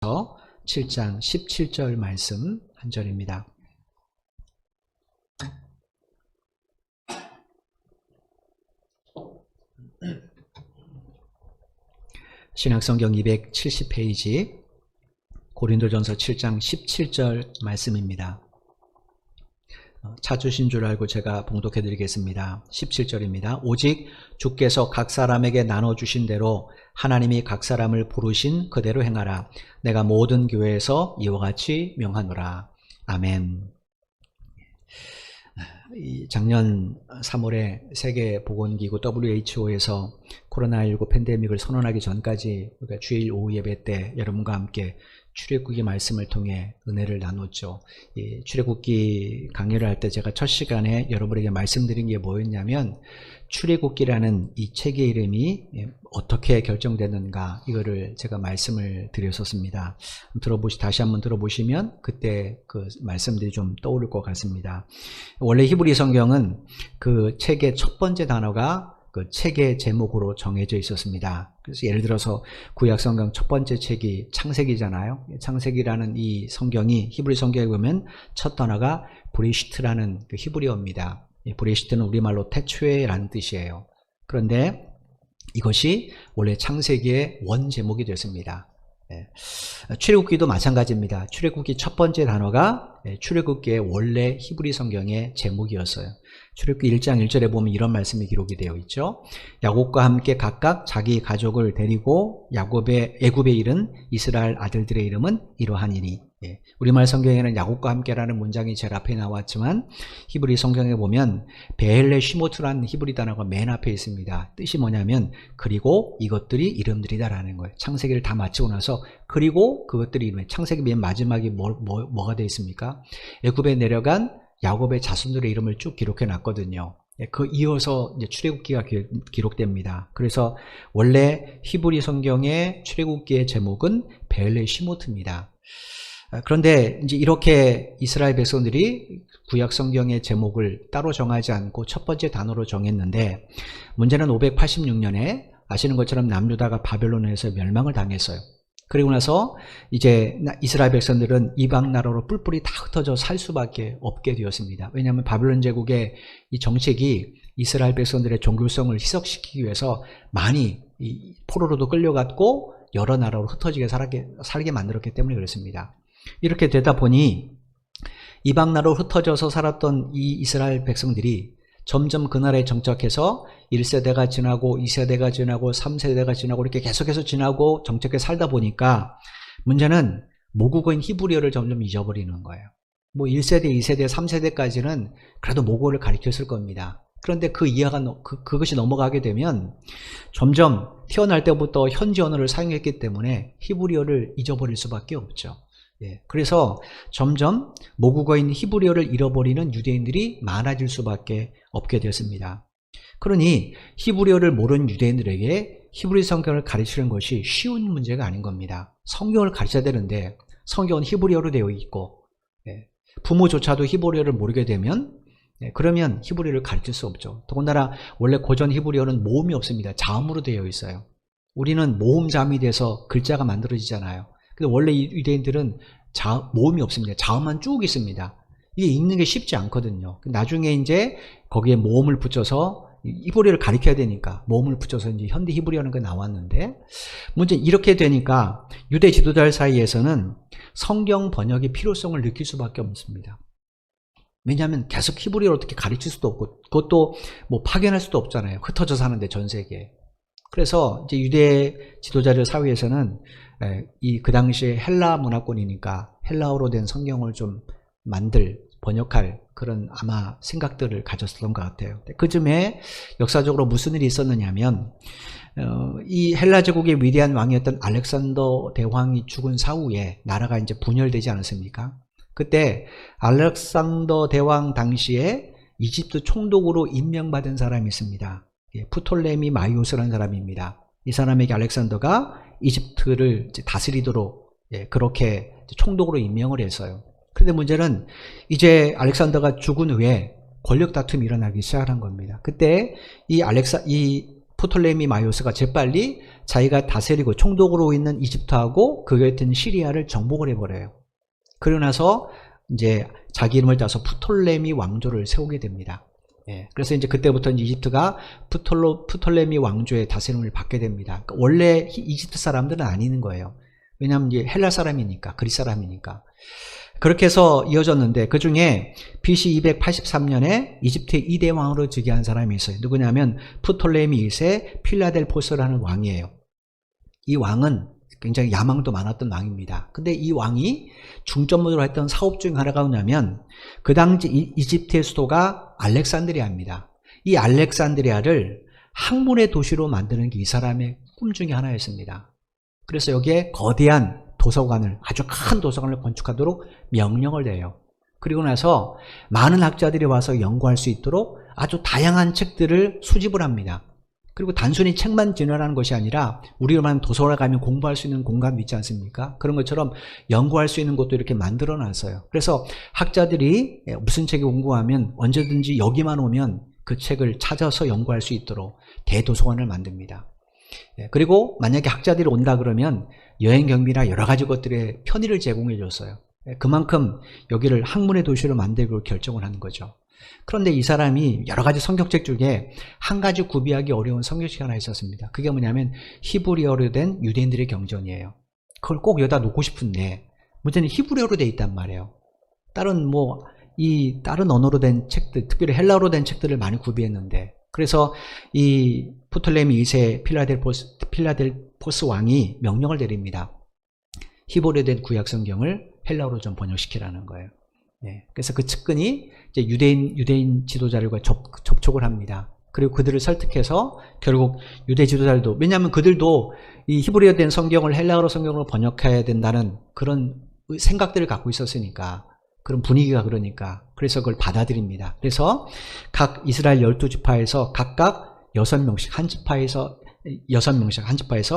7장 17절 말씀 한 절입니다. 신약성경 270페이지 고린도전서 7장 17절 말씀입니다. 찾으신 줄 알고 제가 봉독해 드리겠습니다. 17절입니다. 오직 주께서 각 사람에게 나눠주신 대로 하나님이 각 사람을 부르신 그대로 행하라. 내가 모든 교회에서 이와 같이 명하노라. 아멘. 작년 3월에 세계보건기구 WHO에서 코로나19 팬데믹을 선언하기 전까지 주일 오후 예배 때 여러분과 함께 출애굽기 말씀을 통해 은혜를 나눴죠. 이 출애굽기 강의를 할 때 제가 첫 시간에 여러분에게 말씀드린 게 뭐였냐면 출애굽기라는 이 책의 이름이 어떻게 결정됐는가 이거를 제가 말씀을 드렸었습니다. 다시 한번 들어보시면 그때 그 말씀들이 좀 떠오를 것 같습니다. 원래 히브리 성경은 그 책의 첫 번째 단어가 그 책의 제목으로 정해져 있었습니다. 그래서 예를 들어서 구약성경 첫 번째 책이 창세기잖아요. 창세기라는 이 성경이 히브리 성경에 보면 첫 단어가 브레시트라는 그 히브리어입니다. 브레시트는 우리말로 태초에라는 뜻이에요. 그런데 이것이 원래 창세기의 원 제목이 됐습니다. 출애굽기도 마찬가지입니다. 출애굽기 첫 번째 단어가 출애굽기의 원래 히브리 성경의 제목이었어요. 출애굽기 1장 1절에 보면 이런 말씀이 기록이 되어 있죠. 야곱과 함께 각각 자기 가족을 데리고 애굽에 이른 이스라엘 아들들의 이름은 이러하니니. 우리말 성경에는 야곱과 함께라는 문장이 제일 앞에 나왔지만 히브리 성경에 보면 베엘레 시모트라는 히브리 단어가 맨 앞에 있습니다. 뜻이 뭐냐면 그리고 이것들이 이름들이다라는 거예요. 창세기를 다 마치고 나서 그리고 그것들이 이름. 창세기 맨 마지막에 뭐가 되어 있습니까? 애굽에 내려간 야곱의 자손들의 이름을 쭉 기록해 놨거든요. 그 이어서 이제 출애굽기가 기록됩니다. 그래서 원래 히브리 성경의 출애굽기의 제목은 베엘레 시모트입니다. 그런데 이제 이렇게 이스라엘 백성들이 구약 성경의 제목을 따로 정하지 않고 첫 번째 단어로 정했는데 문제는 586년에 아시는 것처럼 남유다가 바벨론에서 멸망을 당했어요. 그리고 나서 이제 이스라엘 백성들은 이방 나라로 뿔뿔이 다 흩어져 살 수밖에 없게 되었습니다. 왜냐하면 바벨론 제국의 이 정책이 이스라엘 백성들의 종교성을 희석시키기 위해서 많이 포로로도 끌려갔고 여러 나라로 흩어지게 살게 만들었기 때문에 그렇습니다. 이렇게 되다 보니 이방 나라로 흩어져서 살았던 이 이스라엘 백성들이 점점 그 나라에 정착해서 1세대가 지나고 2세대가 지나고 3세대가 지나고 이렇게 계속해서 지나고 정착해 살다 보니까 문제는 모국어인 히브리어를 점점 잊어버리는 거예요. 뭐 1세대, 2세대, 3세대까지는 그래도 모국어를 가르쳤을 겁니다. 그런데 그 이해가 그것이 넘어가게 되면 점점 태어날 때부터 현지 언어를 사용했기 때문에 히브리어를 잊어버릴 수밖에 없죠. 그래서 점점 모국어인 히브리어를 잃어버리는 유대인들이 많아질 수밖에 없게 되었습니다. 그러니 히브리어를 모르는 유대인들에게 히브리 성경을 가르치는 것이 쉬운 문제가 아닌 겁니다. 성경을 가르쳐야 되는데 성경은 히브리어로 되어 있고 부모조차도 히브리어를 모르게 되면 그러면 히브리어를 가르칠 수 없죠. 더군다나 원래 고전 히브리어는 모음이 없습니다. 자음으로 되어 있어요. 우리는 모음 자음이 돼서 글자가 만들어지잖아요. 근데 원래 유대인들은 모음이 없습니다. 자음만 쭉 있습니다. 이게 읽는 게 쉽지 않거든요. 나중에 이제 거기에 모음을 붙여서 히브리어를 가르쳐야 되니까 모음을 붙여서 이제 현대 히브리어는 나왔는데 문제 이렇게 되니까 유대 지도자들 사이에서는 성경 번역의 필요성을 느낄 수밖에 없습니다. 왜냐하면 계속 히브리어를 어떻게 가르칠 수도 없고 그것도 뭐 파견할 수도 없잖아요. 흩어져 사는데 전 세계에. 그래서 이제 유대 지도자들 사회에서는 그 당시에 헬라 문화권이니까 헬라어로 된 성경을 좀 번역할 그런 아마 생각들을 가졌었던 것 같아요. 그쯤에 역사적으로 무슨 일이 있었느냐면 이 헬라 제국의 위대한 왕이었던 알렉산더 대왕이 죽은 사후에 나라가 이제 분열되지 않았습니까? 그때 알렉산더 대왕 당시에 이집트 총독으로 임명받은 사람이 있습니다. 프톨레미 마이오스라는 사람입니다. 이 사람에게 알렉산더가 이집트를 다스리도록 그렇게 총독으로 임명을 했어요. 그런데 문제는 이제 알렉산더가 죽은 후에 권력 다툼이 일어나기 시작한 겁니다. 그때 이 프톨레미 마이오스가 재빨리 자기가 다스리고 총독으로 있는 이집트하고 그 곁인 시리아를 정복을 해버려요. 그러고 나서 이제 자기 이름을 따서 프톨레미 왕조를 세우게 됩니다. 예, 그래서 이제 그때부터 이집트가 프톨레미 왕조의 다스림을 받게 됩니다. 그러니까 원래 이집트 사람들은 아니는 거예요. 왜냐하면 이제 헬라 사람이니까, 그리스 사람이니까. 그렇게 해서 이어졌는데 그 중에 BC 283년에 이집트의 2대 왕으로 즉위한 사람이 있어요. 누구냐면 프톨레미 2세 필라델포스라는 왕이에요. 이 왕은 굉장히 야망도 많았던 왕입니다. 근데 이 왕이 중점으로 했던 사업 중 하나가 뭐냐면 그 당시 이집트의 수도가 알렉산드리아입니다. 이 알렉산드리아를 학문의 도시로 만드는 게 이 사람의 꿈 중에 하나였습니다. 그래서 여기에 거대한 도서관을, 아주 큰 도서관을 건축하도록 명령을 내요. 그리고 나서 많은 학자들이 와서 연구할 수 있도록 아주 다양한 책들을 수집을 합니다. 그리고 단순히 책만 진열하는 것이 아니라 우리가 말하는 도서관에 가면 공부할 수 있는 공간도 있지 않습니까? 그런 것처럼 연구할 수 있는 곳도 이렇게 만들어 놨어요. 그래서 학자들이 무슨 책이 궁금하면 언제든지 여기만 오면 그 책을 찾아서 연구할 수 있도록 대도서관을 만듭니다. 그리고 만약에 학자들이 온다 그러면 여행 경비나 여러 가지 것들의 편의를 제공해 줬어요. 그만큼 여기를 학문의 도시로 만들고 결정을 한 거죠. 그런데 이 사람이 여러 가지 성경책 중에 한 가지 구비하기 어려운 성경책이 하나 있었습니다. 그게 뭐냐면 히브리어로 된 유대인들의 경전이에요. 그걸 꼭 여기다 놓고 싶은데 문제는 히브리어로 돼 있단 말이에요. 다른 다른 언어로 된 책들, 특별히 헬라어로 된 책들을 많이 구비했는데, 그래서 이 프톨레미 2세 필라델포스 왕이 명령을 내립니다. 히브리어로 된 구약 성경을 헬라어로 좀 번역시키라는 거예요. 네, 그래서 그 측근이 이제 유대인 지도자들과 접촉을 합니다. 그리고 그들을 설득해서 결국 유대 지도자들도, 왜냐하면 그들도 이 히브리어 된 성경을 헬라어로 성경으로 번역해야 된다는 그런 생각들을 갖고 있었으니까, 그런 분위기가 그러니까, 그래서 그걸 받아들입니다. 그래서 각 이스라엘 12지파에서 각각 6명씩 한 지파에서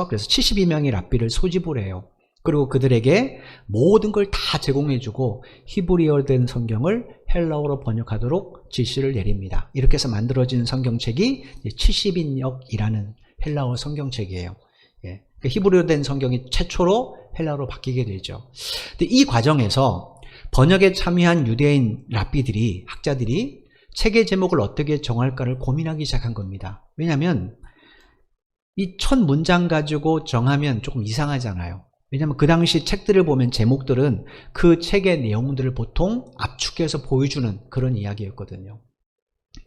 그래서 72명의 랍비를 소집을 해요. 그리고 그들에게 모든 걸 다 제공해주고 히브리어 된 성경을 헬라어로 번역하도록 지시를 내립니다. 이렇게 해서 만들어진 성경책이 70인역이라는 헬라어 성경책이에요. 예. 히브리어 된 성경이 최초로 헬라어로 바뀌게 되죠. 근데 이 과정에서 번역에 참여한 유대인 랍비들이, 학자들이 책의 제목을 어떻게 정할까를 고민하기 시작한 겁니다. 왜냐하면 이 첫 문장 가지고 정하면 조금 이상하잖아요. 왜냐하면 그 당시 책들을 보면 제목들은 그 책의 내용들을 보통 압축해서 보여주는 그런 이야기였거든요.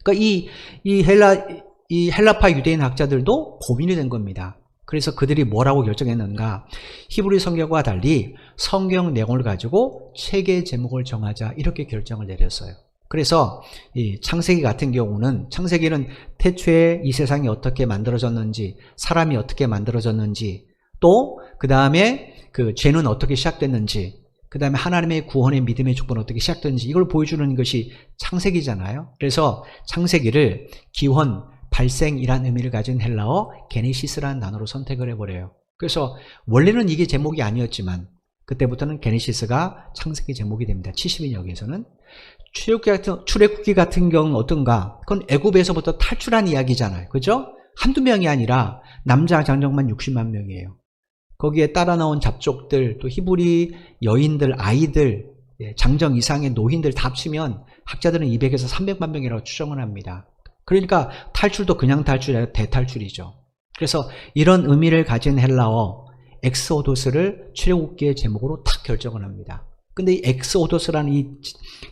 그러니까 이 헬라파 유대인 학자들도 고민이 된 겁니다. 그래서 그들이 뭐라고 결정했는가? 히브리 성경과 달리 성경 내용을 가지고 책의 제목을 정하자, 이렇게 결정을 내렸어요. 그래서 이 창세기 같은 경우는, 창세기는 태초에 이 세상이 어떻게 만들어졌는지, 사람이 어떻게 만들어졌는지, 또 그 다음에 그 죄는 어떻게 시작됐는지, 그 다음에 하나님의 구원의 믿음의 축복은 어떻게 시작됐는지, 이걸 보여주는 것이 창세기잖아요. 그래서 창세기를 기원, 발생이란 의미를 가진 헬라어 게네시스라는 단어로 선택을 해버려요. 그래서 원래는 이게 제목이 아니었지만 그때부터는 게네시스가 창세기 제목이 됩니다. 70인역에서는. 출애굽기 같은 경우는 어떤가? 그건 애굽에서부터 탈출한 이야기잖아요. 그죠? 한두 명이 아니라 남자 장정만 60만 명이에요. 거기에 따라 나온 잡족들, 또 히브리 여인들, 아이들, 장정 이상의 노인들 다 합치면 학자들은 200에서 300만 명이라고 추정을 합니다. 그러니까 탈출도 그냥 탈출이 아니라 대탈출이죠. 그래서 이런 의미를 가진 헬라어 엑스오도스를 출애굽기의 제목으로 탁 결정을 합니다. 근데 이 엑스오도스라는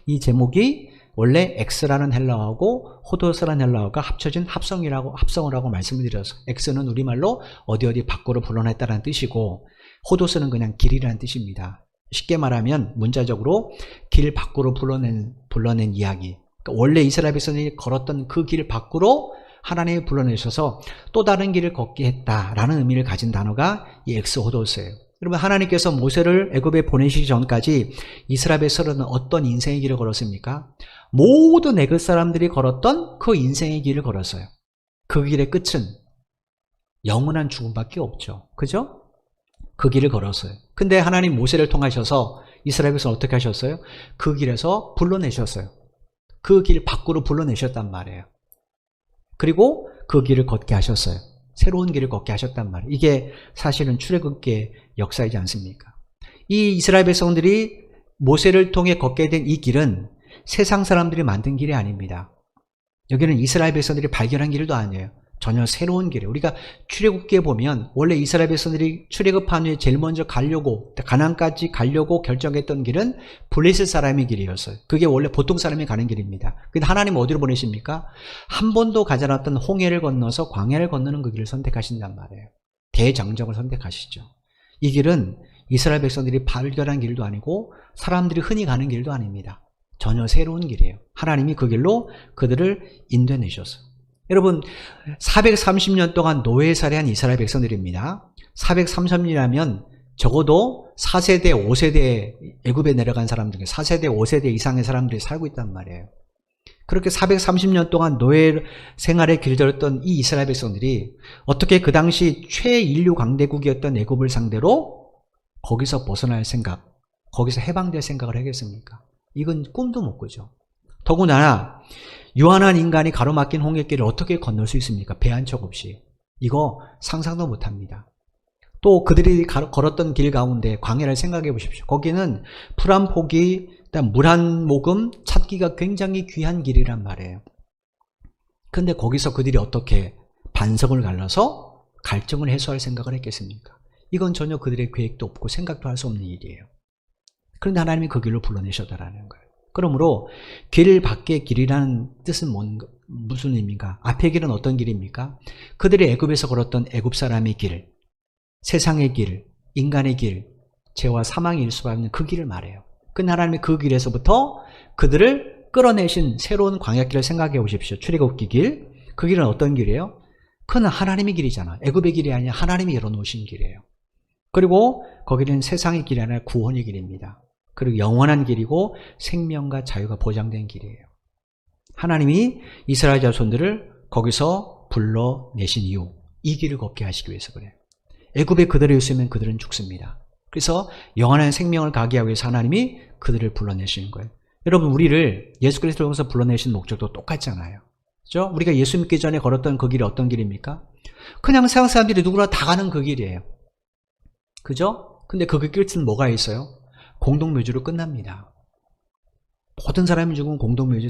이 제목이 원래 엑스라는 헬라어하고 호도스라는 헬라어가 합쳐진 합성을 하고 말씀을 드렸어요. 엑스는 우리말로 어디 밖으로 불러냈다는 뜻이고, 호도스는 그냥 길이라는 뜻입니다. 쉽게 말하면 문자적으로 길 밖으로 불러낸 이야기. 그러니까 원래 이스라엘 백성이 걸었던 그 길 밖으로 하나님이 불러내셔서 또 다른 길을 걷게 했다라는 의미를 가진 단어가 이 엑스호도스예요. 여러분, 하나님께서 모세를 애굽에 보내시기 전까지 이스라엘 백성은 어떤 인생의 길을 걸었습니까? 모든 애굽 사람들이 걸었던 그 인생의 길을 걸었어요. 그 길의 끝은 영원한 죽음밖에 없죠. 그죠? 그 길을 걸었어요. 근데 하나님 모세를 통하셔서 이스라엘 백성을 어떻게 하셨어요? 그 길에서 불러내셨어요. 그 길 밖으로 불러내셨단 말이에요. 그리고 그 길을 걷게 하셨어요. 새로운 길을 걷게 하셨단 말이에요. 이게 사실은 출애굽기의 역사이지 않습니까? 이 이스라엘 백성들이 모세를 통해 걷게 된 이 길은 세상 사람들이 만든 길이 아닙니다. 여기는 이스라엘 백성들이 발견한 길도 아니에요. 전혀 새로운 길이에요. 우리가 출애굽기에 보면 원래 이스라엘 백성들이 출애굽한 후에 제일 먼저 가나안까지 가려고 결정했던 길은 블레셋 사람의 길이었어요. 그게 원래 보통 사람이 가는 길입니다. 근데 하나님 어디로 보내십니까? 한 번도 가지 않았던 홍해를 건너서 광야를 건너는 그 길을 선택하신단 말이에요. 대장정을 선택하시죠. 이 길은 이스라엘 백성들이 발견한 길도 아니고 사람들이 흔히 가는 길도 아닙니다. 전혀 새로운 길이에요. 하나님이 그 길로 그들을 인도해내셨어요. 여러분, 430년 동안 노예살이한 이스라엘 백성들입니다. 430년이라면 적어도 4세대, 5세대 애굽에 내려간 사람 중에 4세대, 5세대 이상의 사람들이 살고 있단 말이에요. 그렇게 430년 동안 노예 생활에 길들였던 이 이스라엘 백성들이 어떻게 그 당시 최인류 강대국이었던 애굽을 상대로 거기서 벗어날 생각, 거기서 해방될 생각을 하겠습니까? 이건 꿈도 못 꾸죠. 더구나 유한한 인간이 가로막힌 홍해길을 어떻게 건널 수 있습니까? 배 한 척 없이. 이거 상상도 못합니다. 또 그들이 걸었던 길 가운데 광야를 생각해 보십시오. 거기는 풀 한 포기, 물 한 모금 찾기가 굉장히 귀한 길이란 말이에요. 그런데 거기서 그들이 어떻게 반석을 갈라서 갈증을 해소할 생각을 했겠습니까? 이건 전혀 그들의 계획도 없고 생각도 할 수 없는 일이에요. 그런데 하나님이 그 길로 불러내셨다라는 거예요. 그러므로 길 밖의 길이라는 뜻은 무슨 의미인가? 앞의 길은 어떤 길입니까? 그들이 애굽에서 걸었던 애굽 사람의 길, 세상의 길, 인간의 길, 죄와 사망의 일수받는 그 길을 말해요. 그 하나님이 그 길에서부터 그들을 끌어내신 새로운 광야길을 생각해 보십시오. 출애굽기 길. 그 길은 어떤 길이에요? 그건 하나님의 길이잖아. 애굽의 길이 아니라 하나님이 열어놓으신 길이에요. 그리고 거기는 세상의 길이 아니라 구원의 길입니다. 그리고 영원한 길이고 생명과 자유가 보장된 길이에요. 하나님이 이스라엘 자손들을 거기서 불러내신 이유, 이 길을 걷게 하시기 위해서 그래요. 애굽에 그들이 있으면 그들은 죽습니다. 그래서 영원한 생명을 가게 하기 위해서 하나님이 그들을 불러내시는 거예요. 여러분, 우리를 예수 그리스도를 통해서 불러내신 목적도 똑같잖아요. 그죠? 우리가 예수 믿기 전에 걸었던 그 길이 어떤 길입니까? 그냥 세상 사람들이 누구나 다 가는 그 길이에요. 그죠? 근데 그 끝은 뭐가 있어요? 공동묘지로 끝납니다. 모든 사람이 죽으면 공동묘지에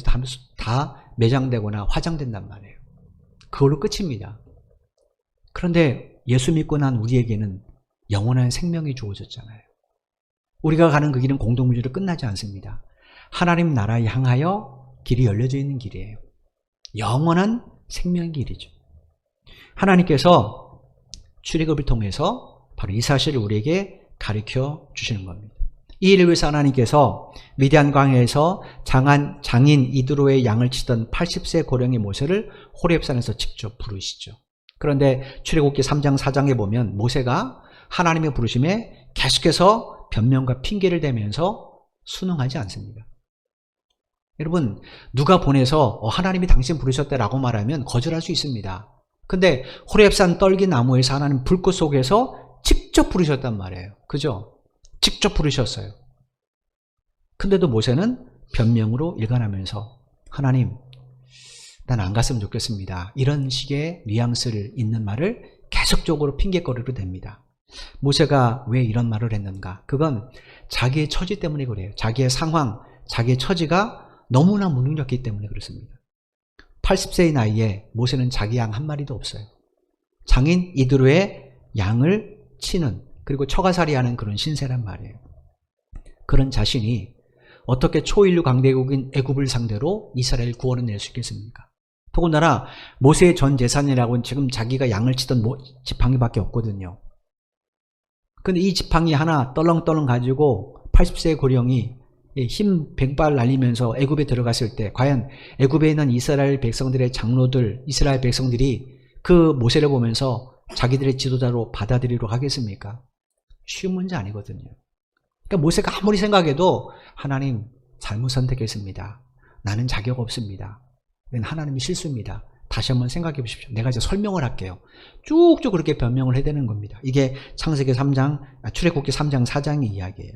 다 매장되거나 화장된단 말이에요. 그걸로 끝입니다. 그런데 예수 믿고 난 우리에게는 영원한 생명이 주어졌잖아요. 우리가 가는 그 길은 공동묘지로 끝나지 않습니다. 하나님 나라에 향하여 길이 열려져 있는 길이에요. 영원한 생명의 길이죠. 하나님께서 출애굽을 통해서 바로 이 사실을 우리에게 가르쳐 주시는 겁니다. 이 일을 위해서 하나님께서 미디안 광야에서 장인 이드로의 양을 치던 80세 고령의 모세를 호렙산에서 직접 부르시죠. 그런데 출애굽기 3장 4장에 보면 모세가 하나님의 부르심에 계속해서 변명과 핑계를 대면서 순응하지 않습니다. 여러분, 누가 보내서 하나님이 당신 부르셨다라고 말하면 거절할 수 있습니다. 근데 호렙산 떨기 나무에서 하나님 불꽃 속에서 직접 부르셨단 말이에요. 그죠? 직접 부르셨어요. 근데도 모세는 변명으로 일관하면서 하나님, 난 안 갔으면 좋겠습니다. 이런 식의 뉘앙스를 있는 말을 계속적으로 핑계거리로 댑니다. 모세가 왜 이런 말을 했는가? 그건 자기의 처지 때문에 그래요. 자기의 상황, 자기의 처지가 너무나 무능력했기 때문에 그렇습니다. 80세의 나이에 모세는 자기 양 한 마리도 없어요. 장인 이드로의 양을 치는, 그리고 처가살이하는 그런 신세란 말이에요. 그런 자신이 어떻게 초인류 강대국인 애굽을 상대로 이스라엘 구원을 낼 수 있겠습니까? 더군다나 모세의 전 재산이라고는 지금 자기가 양을 치던 지팡이밖에 없거든요. 근데 이 지팡이 하나 떨렁떨렁 가지고 80세의 고령이 힘 100발 날리면서 애굽에 들어갔을 때 과연 애굽에 있는 이스라엘 백성들의 장로들, 이스라엘 백성들이 그 모세를 보면서 자기들의 지도자로 받아들이도록 하겠습니까? 쉬운 문제 아니거든요. 그러니까 모세가 아무리 생각해도 하나님 잘못 선택했습니다. 나는 자격 없습니다. 이건 하나님의 실수입니다. 다시 한번 생각해 보십시오. 내가 이제 설명을 할게요. 쭉쭉 그렇게 변명을 해야 되는 겁니다. 이게 창세기 3장, 출애굽기 3장 4장의 이야기예요.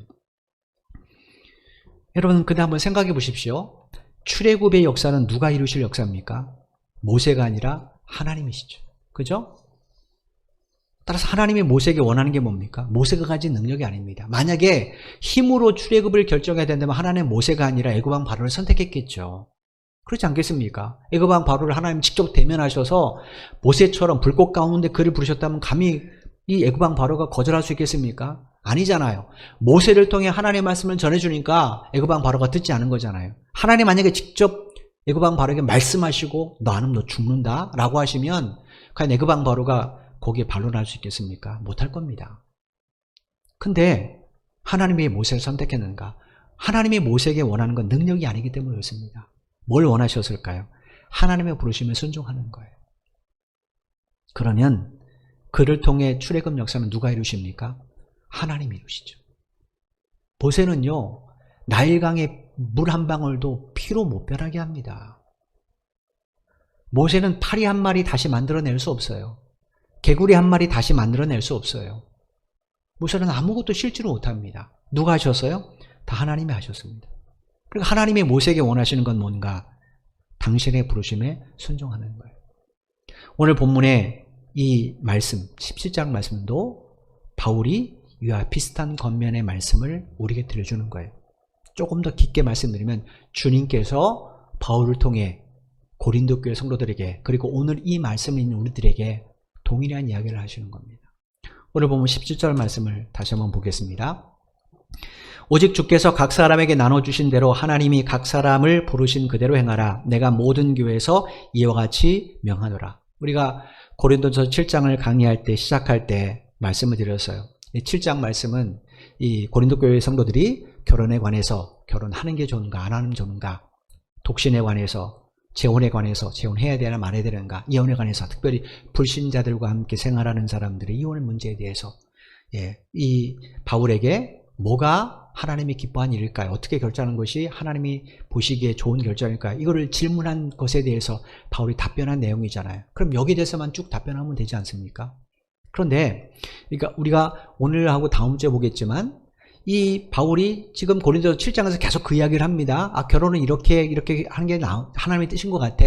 여러분, 근데 한번 생각해 보십시오. 출애굽의 역사는 누가 이루실 역사입니까? 모세가 아니라 하나님이시죠. 그죠? 따라서 하나님이 모세에게 원하는 게 뭡니까? 모세가 가진 능력이 아닙니다. 만약에 힘으로 출애굽을 결정해야 된다면 하나님은 모세가 아니라 애굽왕 바로를 선택했겠죠. 그렇지 않겠습니까? 애굽왕 바로를 하나님 직접 대면하셔서 모세처럼 불꽃 가운데 그를 부르셨다면 감히 이 애굽왕 바로가 거절할 수 있겠습니까? 아니잖아요. 모세를 통해 하나님의 말씀을 전해주니까 애굽왕 바로가 듣지 않은 거잖아요. 하나님 만약에 직접 애굽왕 바로에게 말씀하시고 너 안 하면 너 죽는다 라고 하시면 과연 애굽왕 바로가 거기에 반론할 수 있겠습니까? 못할 겁니다. 근데 하나님이 모세를 선택했는가? 하나님이 모세에게 원하는 건 능력이 아니기 때문에 그렇습니다. 뭘 원하셨을까요? 하나님의 부르심에 순종하는 거예요. 그러면 그를 통해 출애굽 역사는 누가 이루십니까? 하나님이 이루시죠. 모세는요, 나일강의 물 한 방울도 피로 못 변하게 합니다. 모세는 파리 한 마리 다시 만들어낼 수 없어요. 개구리 한 마리 다시 만들어낼 수 없어요. 모세는 아무것도 실제로 못합니다. 누가 하셨어요? 다 하나님이 하셨습니다. 그러니까 하나님이 모세에게 원하시는 건 뭔가? 당신의 부르심에 순종하는 거예요. 오늘 본문의 이 말씀, 17장 말씀도 바울이 이와 비슷한 겉면의 말씀을 우리에게 들려주는 거예요. 조금 더 깊게 말씀드리면 주님께서 바울을 통해 고린도 교회 성도들에게 그리고 오늘 이 말씀을 있는 우리들에게 동일한 이야기를 하시는 겁니다. 오늘 보면 17절 말씀을 다시 한번 보겠습니다. 오직 주께서 각 사람에게 나눠주신 대로 하나님이 각 사람을 부르신 그대로 행하라. 내가 모든 교회에서 이와 같이 명하노라. 우리가 고린도서 7장을 강의할 때 시작할 때 말씀을 드렸어요. 이 7장 말씀은 이 고린도 교회 성도들이 결혼에 관해서 결혼하는 게 좋은가 안 하는 게 좋은가, 독신에 관해서, 재혼에 관해서 재혼해야 되나 말아야 되는가, 이혼에 관해서 특별히 불신자들과 함께 생활하는 사람들의 이혼 문제에 대해서 이 바울에게 뭐가 하나님이 기뻐한 일일까요? 어떻게 결정하는 것이 하나님이 보시기에 좋은 결정일까요? 이거를 질문한 것에 대해서 바울이 답변한 내용이잖아요. 그럼 여기에 대해서만 쭉 답변하면 되지 않습니까? 그런데 그러니까 우리가 오늘 하고 다음 주에 보겠지만 이 바울이 지금 고린도 7장에서 계속 그 이야기를 합니다. 아, 결혼은 이렇게 하는 게 하나님의 뜻인 것 같아.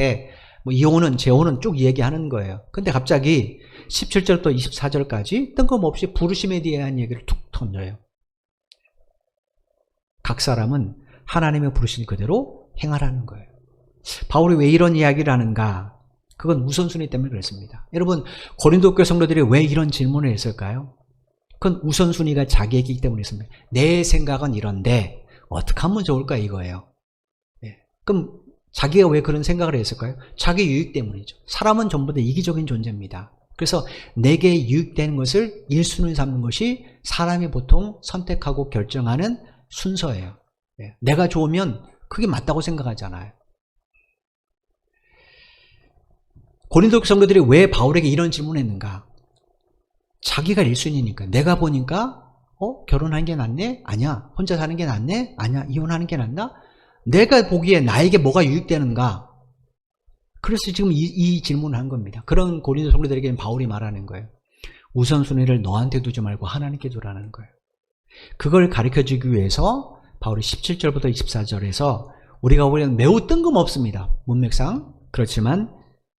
뭐 이혼은 재혼은 쭉 얘기하는 거예요. 근데 갑자기 17절부터 24절까지 뜬금없이 부르심에 대한 얘기를 툭 던져요. 각 사람은 하나님의 부르신 그대로 행하라는 거예요. 바울이 왜 이런 이야기를 하는가? 그건 우선순위 때문에 그랬습니다. 여러분, 고린도 교회 성도들이 왜 이런 질문을 했을까요? 그건 우선순위가 자기이기 때문에 있습니다. 내 생각은 이런데 어떻게 하면 좋을까 이거예요. 그럼 자기가 왜 그런 생각을 했을까요? 자기 유익 때문이죠. 사람은 전부 다 이기적인 존재입니다. 그래서 내게 유익되는 것을 1순위 삼는 것이 사람이 보통 선택하고 결정하는 순서예요. 내가 좋으면 그게 맞다고 생각하잖아요. 고린도 성도들이 왜 바울에게 이런 질문을 했는가? 자기가 1순위니까. 내가 보니까 결혼하는 게 낫네? 아니야. 혼자 사는 게 낫네? 아니야. 이혼하는 게 낫나? 내가 보기에 나에게 뭐가 유익되는가? 그래서 지금 이 질문을 한 겁니다. 그런 고린도 성도들에게는 바울이 말하는 거예요. 우선순위를 너한테 두지 말고 하나님께 두라는 거예요. 그걸 가르쳐주기 위해서 바울이 17절부터 24절에서 우리가 보면 매우 뜬금없습니다. 문맥상. 그렇지만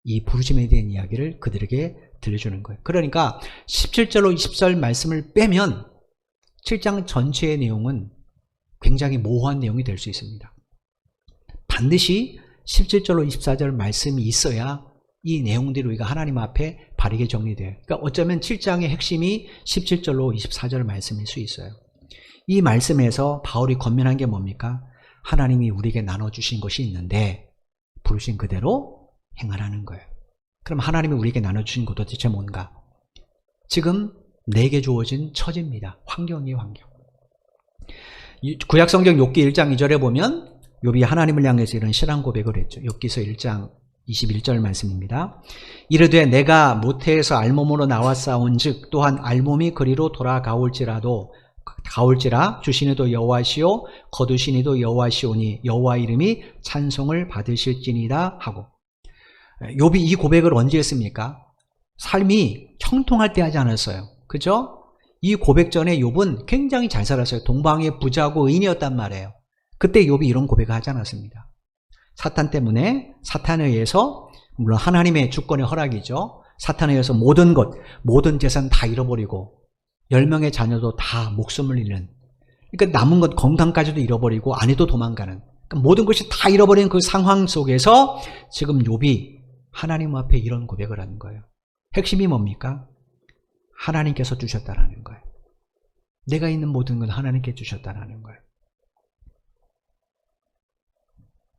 이 부르심에 대한 이야기를 그들에게 들려주는 거예요. 그러니까 17절로 20절 말씀을 빼면 7장 전체의 내용은 굉장히 모호한 내용이 될 수 있습니다. 반드시 17절로 24절 말씀이 있어야 이 내용들이 우리가 하나님 앞에 바르게 정리돼요. 그러니까 어쩌면 7장의 핵심이 17절로 24절 말씀일 수 있어요. 이 말씀에서 바울이 권면한 게 뭡니까? 하나님이 우리에게 나눠주신 것이 있는데 부르신 그대로 행하라는 거예요. 그럼 하나님이 우리에게 나눠주신 것 도대체 뭔가? 지금 내게 주어진 처지입니다. 환경이에요, 환경. 구약성경 욥기 1장 2절에 보면 욥이 하나님을 향해서 이런 신앙 고백을 했죠. 욥기서 1장 21절 말씀입니다. 이르되 내가 모태에서 알몸으로 나와 싸운즉 또한 알몸이 그리로 돌아가올지라 주시니도 여호와시오 거두시니도 여호와시오니 여호와 이름이 찬송을 받으실지니라 하고. 욥이 이 고백을 언제 했습니까? 삶이 형통할 때 하지 않았어요. 그죠? 이 고백 전에 욥은 굉장히 잘 살았어요. 동방의 부자고 의인이었단 말이에요. 그때 욥이 이런 고백을 하지 않았습니다. 사탄 때문에, 사탄에 의해서, 물론 하나님의 주권의 허락이죠. 사탄에 의해서 모든 것, 모든 재산 다 잃어버리고 10명의 자녀도 다 목숨을 잃는, 그러니까 남은 것 건강까지도 잃어버리고 아내도 도망가는, 그러니까 모든 것이 다 잃어버린 그 상황 속에서 지금 욥이 하나님 앞에 이런 고백을 하는 거예요. 핵심이 뭡니까? 하나님께서 주셨다라는 거예요. 내가 있는 모든 건 하나님께 주셨다라는 거예요.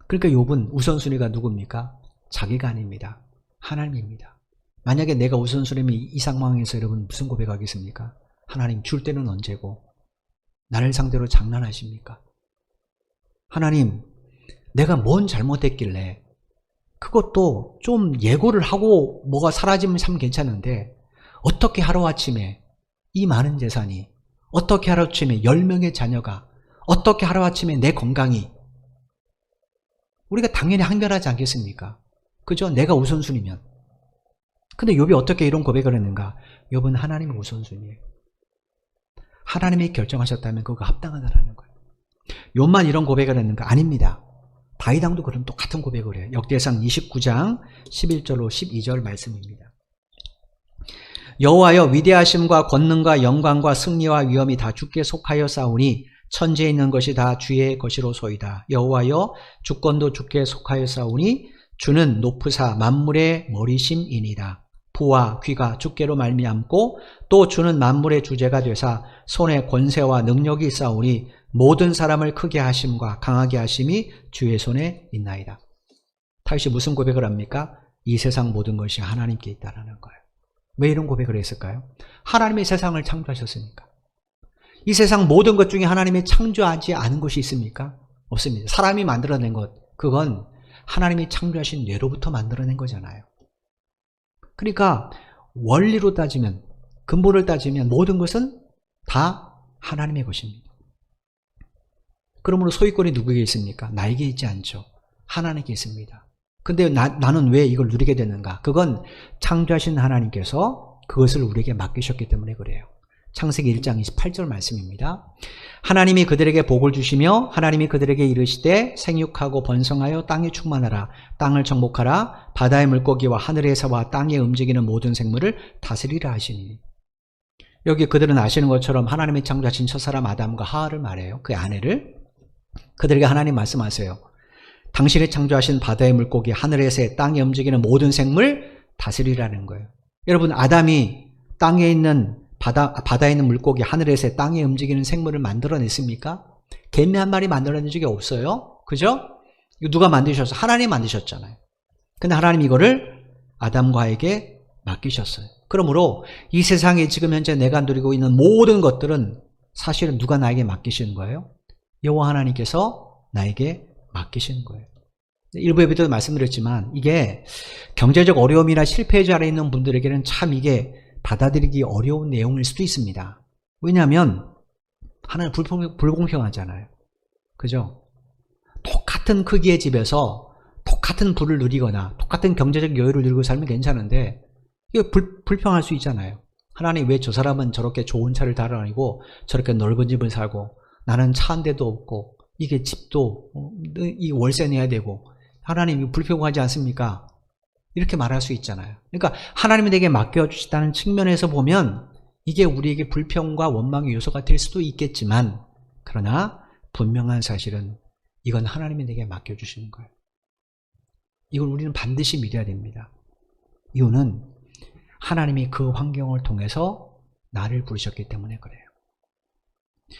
그러니까 욥은 우선순위가 누굽니까? 자기가 아닙니다. 하나님입니다. 만약에 내가 우선순위면 이 상황에서 여러분 무슨 고백하겠습니까? 하나님, 줄 때는 언제고 나를 상대로 장난하십니까? 하나님, 내가 뭔 잘못했길래, 그것도 좀 예고를 하고 뭐가 사라지면 참 괜찮은데 어떻게 하루아침에 이 많은 재산이, 어떻게 하루아침에 10명의 자녀가, 어떻게 하루아침에 내 건강이, 우리가 당연히 항변하지 않겠습니까? 그죠? 내가 우선순위면. 근데 욥이 어떻게 이런 고백을 했는가? 욥은 하나님의 우선순위예요. 하나님이 결정하셨다면 그거 합당하다라는 거예요. 욥만 이런 고백을 했는가? 아닙니다. 다윗 왕도 그런 똑같은 고백을 해요. 역대상 29장 11절로 12절 말씀입니다. 여호와여, 위대하심과 권능과 영광과 승리와 위엄이 다 주께 속하여 싸우니 천지에 있는 것이 다 주의 것이로소이다. 여호와여, 주권도 주께 속하여 싸우니 주는 높으사 만물의 머리심이니이다. 부와 귀가 주께로 말미암고 또 주는 만물의 주제가 되사 손에 권세와 능력이 있사오니 모든 사람을 크게 하심과 강하게 하심이 주의 손에 있나이다. 다윗이 무슨 고백을 합니까? 이 세상 모든 것이 하나님께 있다라는 거예요. 왜 이런 고백을 했을까요? 하나님이 세상을 창조하셨으니까. 이 세상 모든 것 중에 하나님이 창조하지 않은 것이 있습니까? 없습니다. 사람이 만들어낸 것, 그건 하나님이 창조하신 뇌로부터 만들어낸 거잖아요. 그러니까 원리로 따지면, 근본을 따지면 모든 것은 다 하나님의 것입니다. 그러므로 소유권이 누구에게 있습니까? 나에게 있지 않죠. 하나님께 있습니다. 근데 나는 왜 이걸 누리게 됐는가? 그건 창조하신 하나님께서 그것을 우리에게 맡기셨기 때문에 그래요. 창세기 1장 28절 말씀입니다. 하나님이 그들에게 복을 주시며 하나님이 그들에게 이르시되 생육하고 번성하여 땅에 충만하라. 땅을 정복하라. 바다의 물고기와 하늘의 새와 땅에 움직이는 모든 생물을 다스리라 하시니. 여기 그들은 아시는 것처럼 하나님이 창조하신 첫사람 아담과 하와를 말해요. 그 아내를. 그들에게 하나님 말씀하세요. 당신이 창조하신 바다의 물고기, 하늘의 새, 땅에 움직이는 모든 생물 다스리라는 거예요. 여러분, 아담이 땅에 있는 바다에 있는 물고기, 하늘의 새, 땅에 움직이는 생물을 만들어냈습니까? 개미 한 마리 만들어낸 적이 없어요. 그죠? 이거 누가 만드셨어요? 하나님 만드셨잖아요. 근데 하나님 이거를 아담과 하에게 맡기셨어요. 그러므로 이 세상에 지금 현재 내가 누리고 있는 모든 것들은 사실은 누가 나에게 맡기시는 거예요? 여호와 하나님께서 나에게 맡기시는 거예요. 일부 예배도 말씀드렸지만 이게 경제적 어려움이나 실패의 자리에 있는 분들에게는 참 이게 받아들이기 어려운 내용일 수도 있습니다. 왜냐하면 하나는 불공평하잖아요. 그죠? 똑같은 크기의 집에서 똑같은 부를 누리거나 똑같은 경제적 여유를 누리고 살면 괜찮은데 이게 불평할 수 있잖아요. 하나님 왜 저 사람은 저렇게 좋은 차를 달아다니고 저렇게 넓은 집을 살고 나는 차 한 대도 없고 이게 집도 이 월세 내야 되고 하나님 이거 불평하지 않습니까? 이렇게 말할 수 있잖아요. 그러니까 하나님이 내게 맡겨주시다는 측면에서 보면 이게 우리에게 불평과 원망의 요소가 될 수도 있겠지만 그러나 분명한 사실은 이건 하나님이 내게 맡겨주시는 거예요. 이걸 우리는 반드시 믿어야 됩니다. 이유는 하나님이 그 환경을 통해서 나를 부르셨기 때문에 그래요.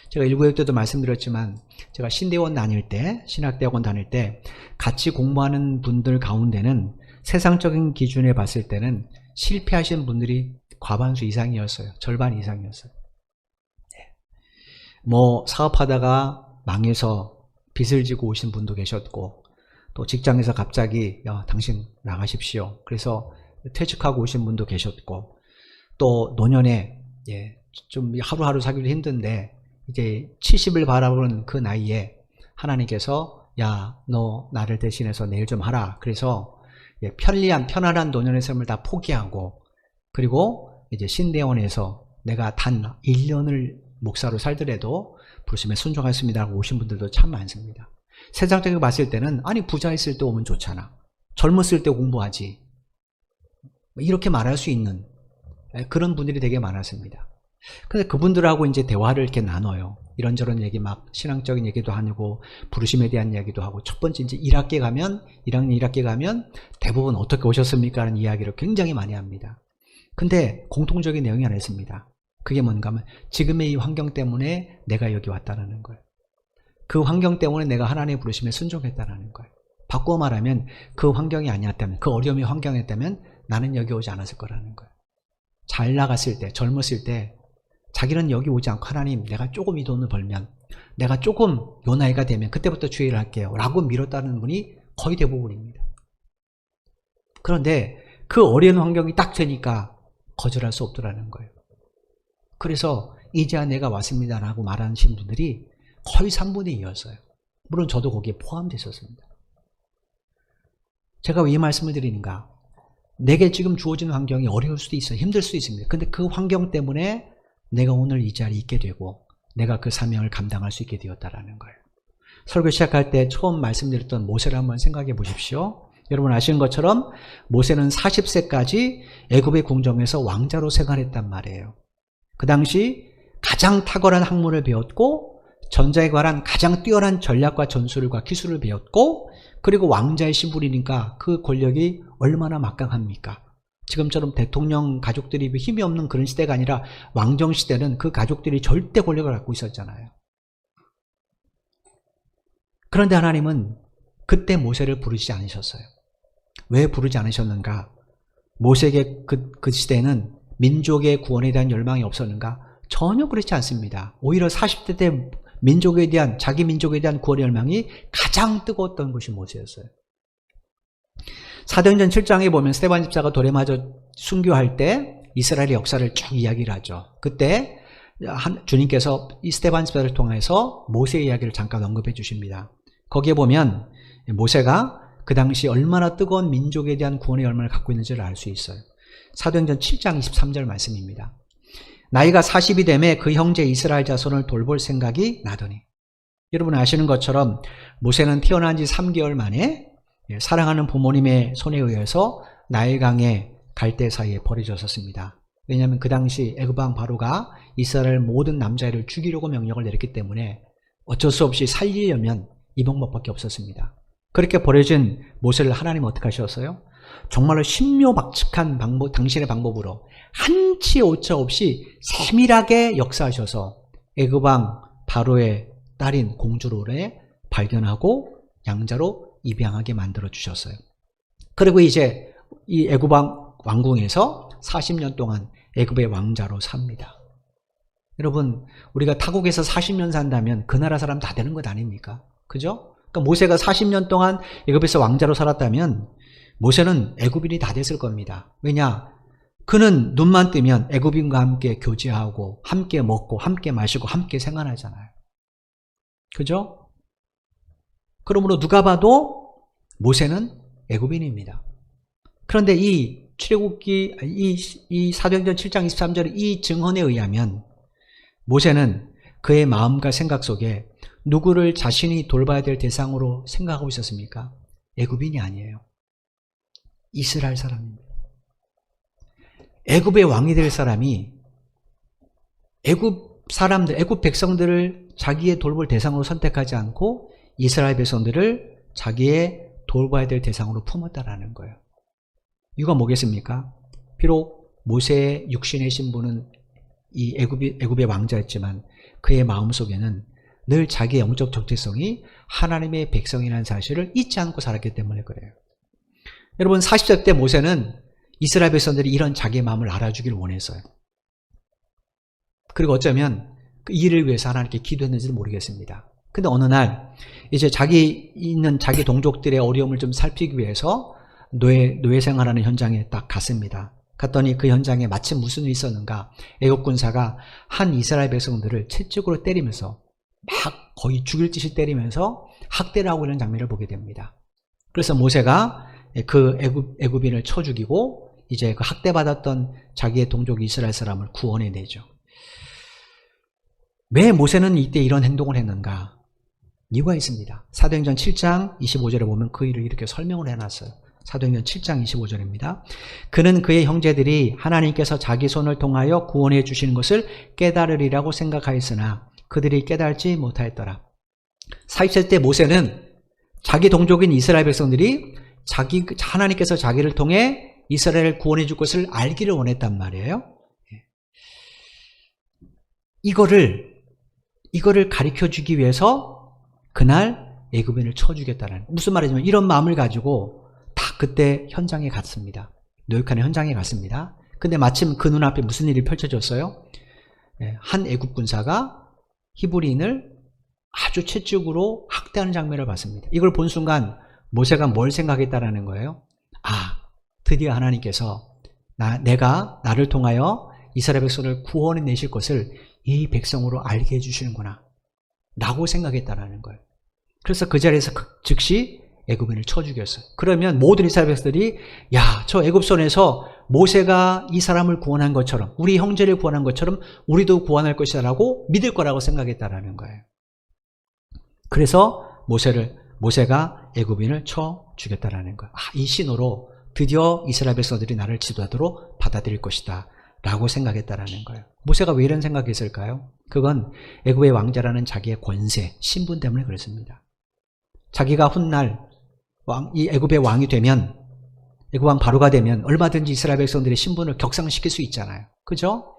제가 1구역 때도 말씀드렸지만 제가 신대원 다닐 때, 신학대학원 다닐 때 같이 공부하는 분들 가운데는 세상적인 기준에 봤을 때는 실패하신 분들이 과반수 이상이었어요. 절반 이상이었어요. 뭐 사업하다가 망해서 빚을 지고 오신 분도 계셨고 또 직장에서 갑자기 당신 나가십시오. 그래서 퇴직하고 오신 분도 계셨고 또 노년에 좀 하루하루 살기도 힘든데 이제 70을 바라보는 그 나이에 하나님께서 야, 너 나를 대신해서 내일 좀 하라. 그래서 편안한 노년의 삶을 다 포기하고 그리고 이제 신대원에서 내가 단 1년을 목사로 살더라도 부르심에 순종하겠습니다 하고 오신 분들도 참 많습니다. 세상적으로 봤을 때는 아니 부자 있을 때 오면 좋잖아. 젊었을 때 공부하지. 이렇게 말할 수 있는 그런 분들이 되게 많았습니다. 근데 그분들하고 이제 대화를 이렇게 나눠요. 이런저런 얘기 막 신앙적인 얘기도 하고 부르심에 대한 이야기도 하고 첫 번째 이제 1학년 1학기 가면 대부분 어떻게 오셨습니까? 하는 이야기를 굉장히 많이 합니다. 근데 공통적인 내용이 하나 있습니다. 그게 뭔가 하면 지금의 이 환경 때문에 내가 여기 왔다는 거예요. 그 환경 때문에 내가 하나님의 부르심에 순종했다는 거예요. 바꾸어 말하면 그 환경이 아니었다면, 그 어려움이 환경이었다면 나는 여기 오지 않았을 거라는 거예요. 잘 나갔을 때, 젊었을 때 자기는 여기 오지 않고 하나님 내가 조금 이 돈을 벌면, 내가 조금 요 나이가 되면 그때부터 주의 일을 할게요 라고 미뤘다는 분이 거의 대부분입니다. 그런데 그 어려운 환경이 딱 되니까 거절할 수 없더라는 거예요. 그래서 이제야 내가 왔습니다 라고 말하신 분들이 거의 3분의 2였어요. 물론 저도 거기에 포함되어 있었습니다. 제가 왜 이 말씀을 드리는가? 내게 지금 주어진 환경이 어려울 수도 있어요. 힘들 수도 있습니다. 근데 그 환경 때문에 내가 오늘 이 자리에 있게 되고 내가 그 사명을 감당할 수 있게 되었다라는 거예요. 설교 시작할 때 처음 말씀드렸던 모세를 한번 생각해 보십시오. 여러분 아시는 것처럼 모세는 40세까지 애굽의 궁정에서 왕자로 생활했단 말이에요. 그 당시 가장 탁월한 학문을 배웠고 전자에 관한 가장 뛰어난 전략과 전술과 기술을 배웠고 그리고 왕자의 신분이니까 그 권력이 얼마나 막강합니까? 지금처럼 대통령 가족들이 힘이 없는 그런 시대가 아니라 왕정 시대는 그 가족들이 절대 권력을 갖고 있었잖아요. 그런데 하나님은 그때 모세를 부르지 않으셨어요. 왜 부르지 않으셨는가? 모세에게 그 시대는 민족의 구원에 대한 열망이 없었는가? 전혀 그렇지 않습니다. 오히려 40대 때 민족에 대한, 자기 민족에 대한 구원의 열망이 가장 뜨거웠던 것이 모세였어요. 사도행전 7장에 보면 스데반 집사가 돌에 맞아 순교할 때 이스라엘의 역사를 쭉 이야기를 하죠. 그때 주님께서 이 스데반 집사를 통해서 모세의 이야기를 잠깐 언급해 주십니다. 거기에 보면 모세가 그 당시 얼마나 뜨거운 민족에 대한 구원의 열망을 갖고 있는지를 알 수 있어요. 사도행전 7장 23절 말씀입니다. 나이가 40이 되매 그 형제 이스라엘 자손을 돌볼 생각이 나더니. 여러분 아시는 것처럼 모세는 태어난 지 3개월 만에 사랑하는 부모님의 손에 의해서 나일강의 갈대 사이에 버려졌었습니다. 왜냐하면 그 당시 애굽 왕 바로가 이스라엘 모든 남자애를 죽이려고 명령을 내렸기 때문에 어쩔 수 없이 살리려면 이 방법밖에 없었습니다. 그렇게 버려진 모세를 하나님은 어떻게 하셨어요? 정말로 신묘박측한 방법, 당신의 방법으로 한치 오차 없이 세밀하게 역사하셔서 애굽 왕 바로의 딸인 공주를 발견하고 양자로 입양하게 만들어 주셨어요. 그리고 이제 이 애굽 왕궁에서 40년 동안 애굽의 왕자로 삽니다. 여러분 우리가 타국에서 40년 산다면 그 나라 사람 다 되는 것 아닙니까? 그죠? 그러니까 모세가 40년 동안 애굽에서 왕자로 살았다면 모세는 애굽인이 다 됐을 겁니다. 왜냐? 그는 눈만 뜨면 애굽인과 함께 교제하고 함께 먹고 함께 마시고 함께 생활하잖아요. 그죠? 그러므로 누가 봐도 모세는 애굽인입니다. 그런데 이 출애굽기 이 사도행전 7장 23절 이 증언에 의하면 모세는 그의 마음과 생각 속에 누구를 자신이 돌봐야 될 대상으로 생각하고 있었습니까? 애굽인이 아니에요. 이스라엘 사람입니다. 애굽의 왕이 될 사람이 애굽 사람들, 애굽 백성들을 자기의 돌볼 대상으로 선택하지 않고 이스라엘 백성들을 자기의 돌봐야 될 대상으로 품었다라는 거예요. 이유가 뭐겠습니까? 비록 모세의 육신의 신분은 이 애굽의 왕자였지만 그의 마음속에는 늘 자기의 영적 정체성이 하나님의 백성이라는 사실을 잊지 않고 살았기 때문에 그래요. 여러분 40세 때 모세는 이스라엘 백성들이 이런 자기의 마음을 알아주기를 원했어요. 그리고 어쩌면 그 일을 위해서 하나님께 기도했는지도 모르겠습니다. 근데 어느 날 이제 자기 동족들의 어려움을 좀 살피기 위해서 노예 생활하는 현장에 딱 갔습니다. 갔더니 그 현장에 마침 무슨 일이 있었는가? 애굽 군사가 한 이스라엘 백성들을 채찍으로 때리면서 막 거의 죽일 듯이 때리면서 학대를 하고 있는 장면을 보게 됩니다. 그래서 모세가 그 애굽인을 쳐 죽이고 이제 그 학대받았던 자기의 동족 이스라엘 사람을 구원해내죠. 왜 모세는 이때 이런 행동을 했는가? 이유가 있습니다. 사도행전 7장 25절에 보면 그 일을 이렇게 설명을 해놨어요. 사도행전 7장 25절입니다. 그는 그의 형제들이 하나님께서 자기 손을 통하여 구원해 주시는 것을 깨달으리라고 생각하였으나 그들이 깨달지 못하였더라. 40세 때 모세는 자기 동족인 이스라엘 백성들이 하나님께서 자기를 통해 이스라엘을 구원해 줄 것을 알기를 원했단 말이에요. 이거를 가르쳐 주기 위해서 그날 애굽인을 쳐주겠다는, 무슨 말이냐면 이런 마음을 가지고 다 그때 현장에 갔습니다. 노역하는 현장에 갔습니다. 근데 마침 그 눈앞에 무슨 일이 펼쳐졌어요? 한 애굽 군사가 히브리인을 아주 채찍으로 학대하는 장면을 봤습니다. 이걸 본 순간 모세가 뭘 생각했다라는 거예요? 아, 드디어 하나님께서 나를 통하여 이스라엘 백성을 구원해 내실 것을 이 백성으로 알게 해주시는구나 라고 생각했다라는 거예요. 그래서 그 자리에서 즉시 애굽인을 쳐 죽였어요. 그러면 모든 이스라엘 백성들이 야, 저 애굽 손에서 모세가 이 사람을 구원한 것처럼, 우리 형제를 구원한 것처럼 우리도 구원할 것이라고 믿을 거라고 생각했다라는 거예요. 그래서 모세가 애굽인을 쳐 죽였다라는 거예요. 이 신호로 드디어 이스라엘 백성들이 나를 지도자로 받아들일 것이다 라고 생각했다라는 거예요. 모세가 왜 이런 생각했을까요? 그건 애굽의 왕자라는 자기의 권세, 신분 때문에 그렇습니다. 자기가 훗날 이 애굽의 왕이 되면, 애굽 왕 바로가 되면 얼마든지 이스라엘 백성들의 신분을 격상시킬 수 있잖아요. 그죠?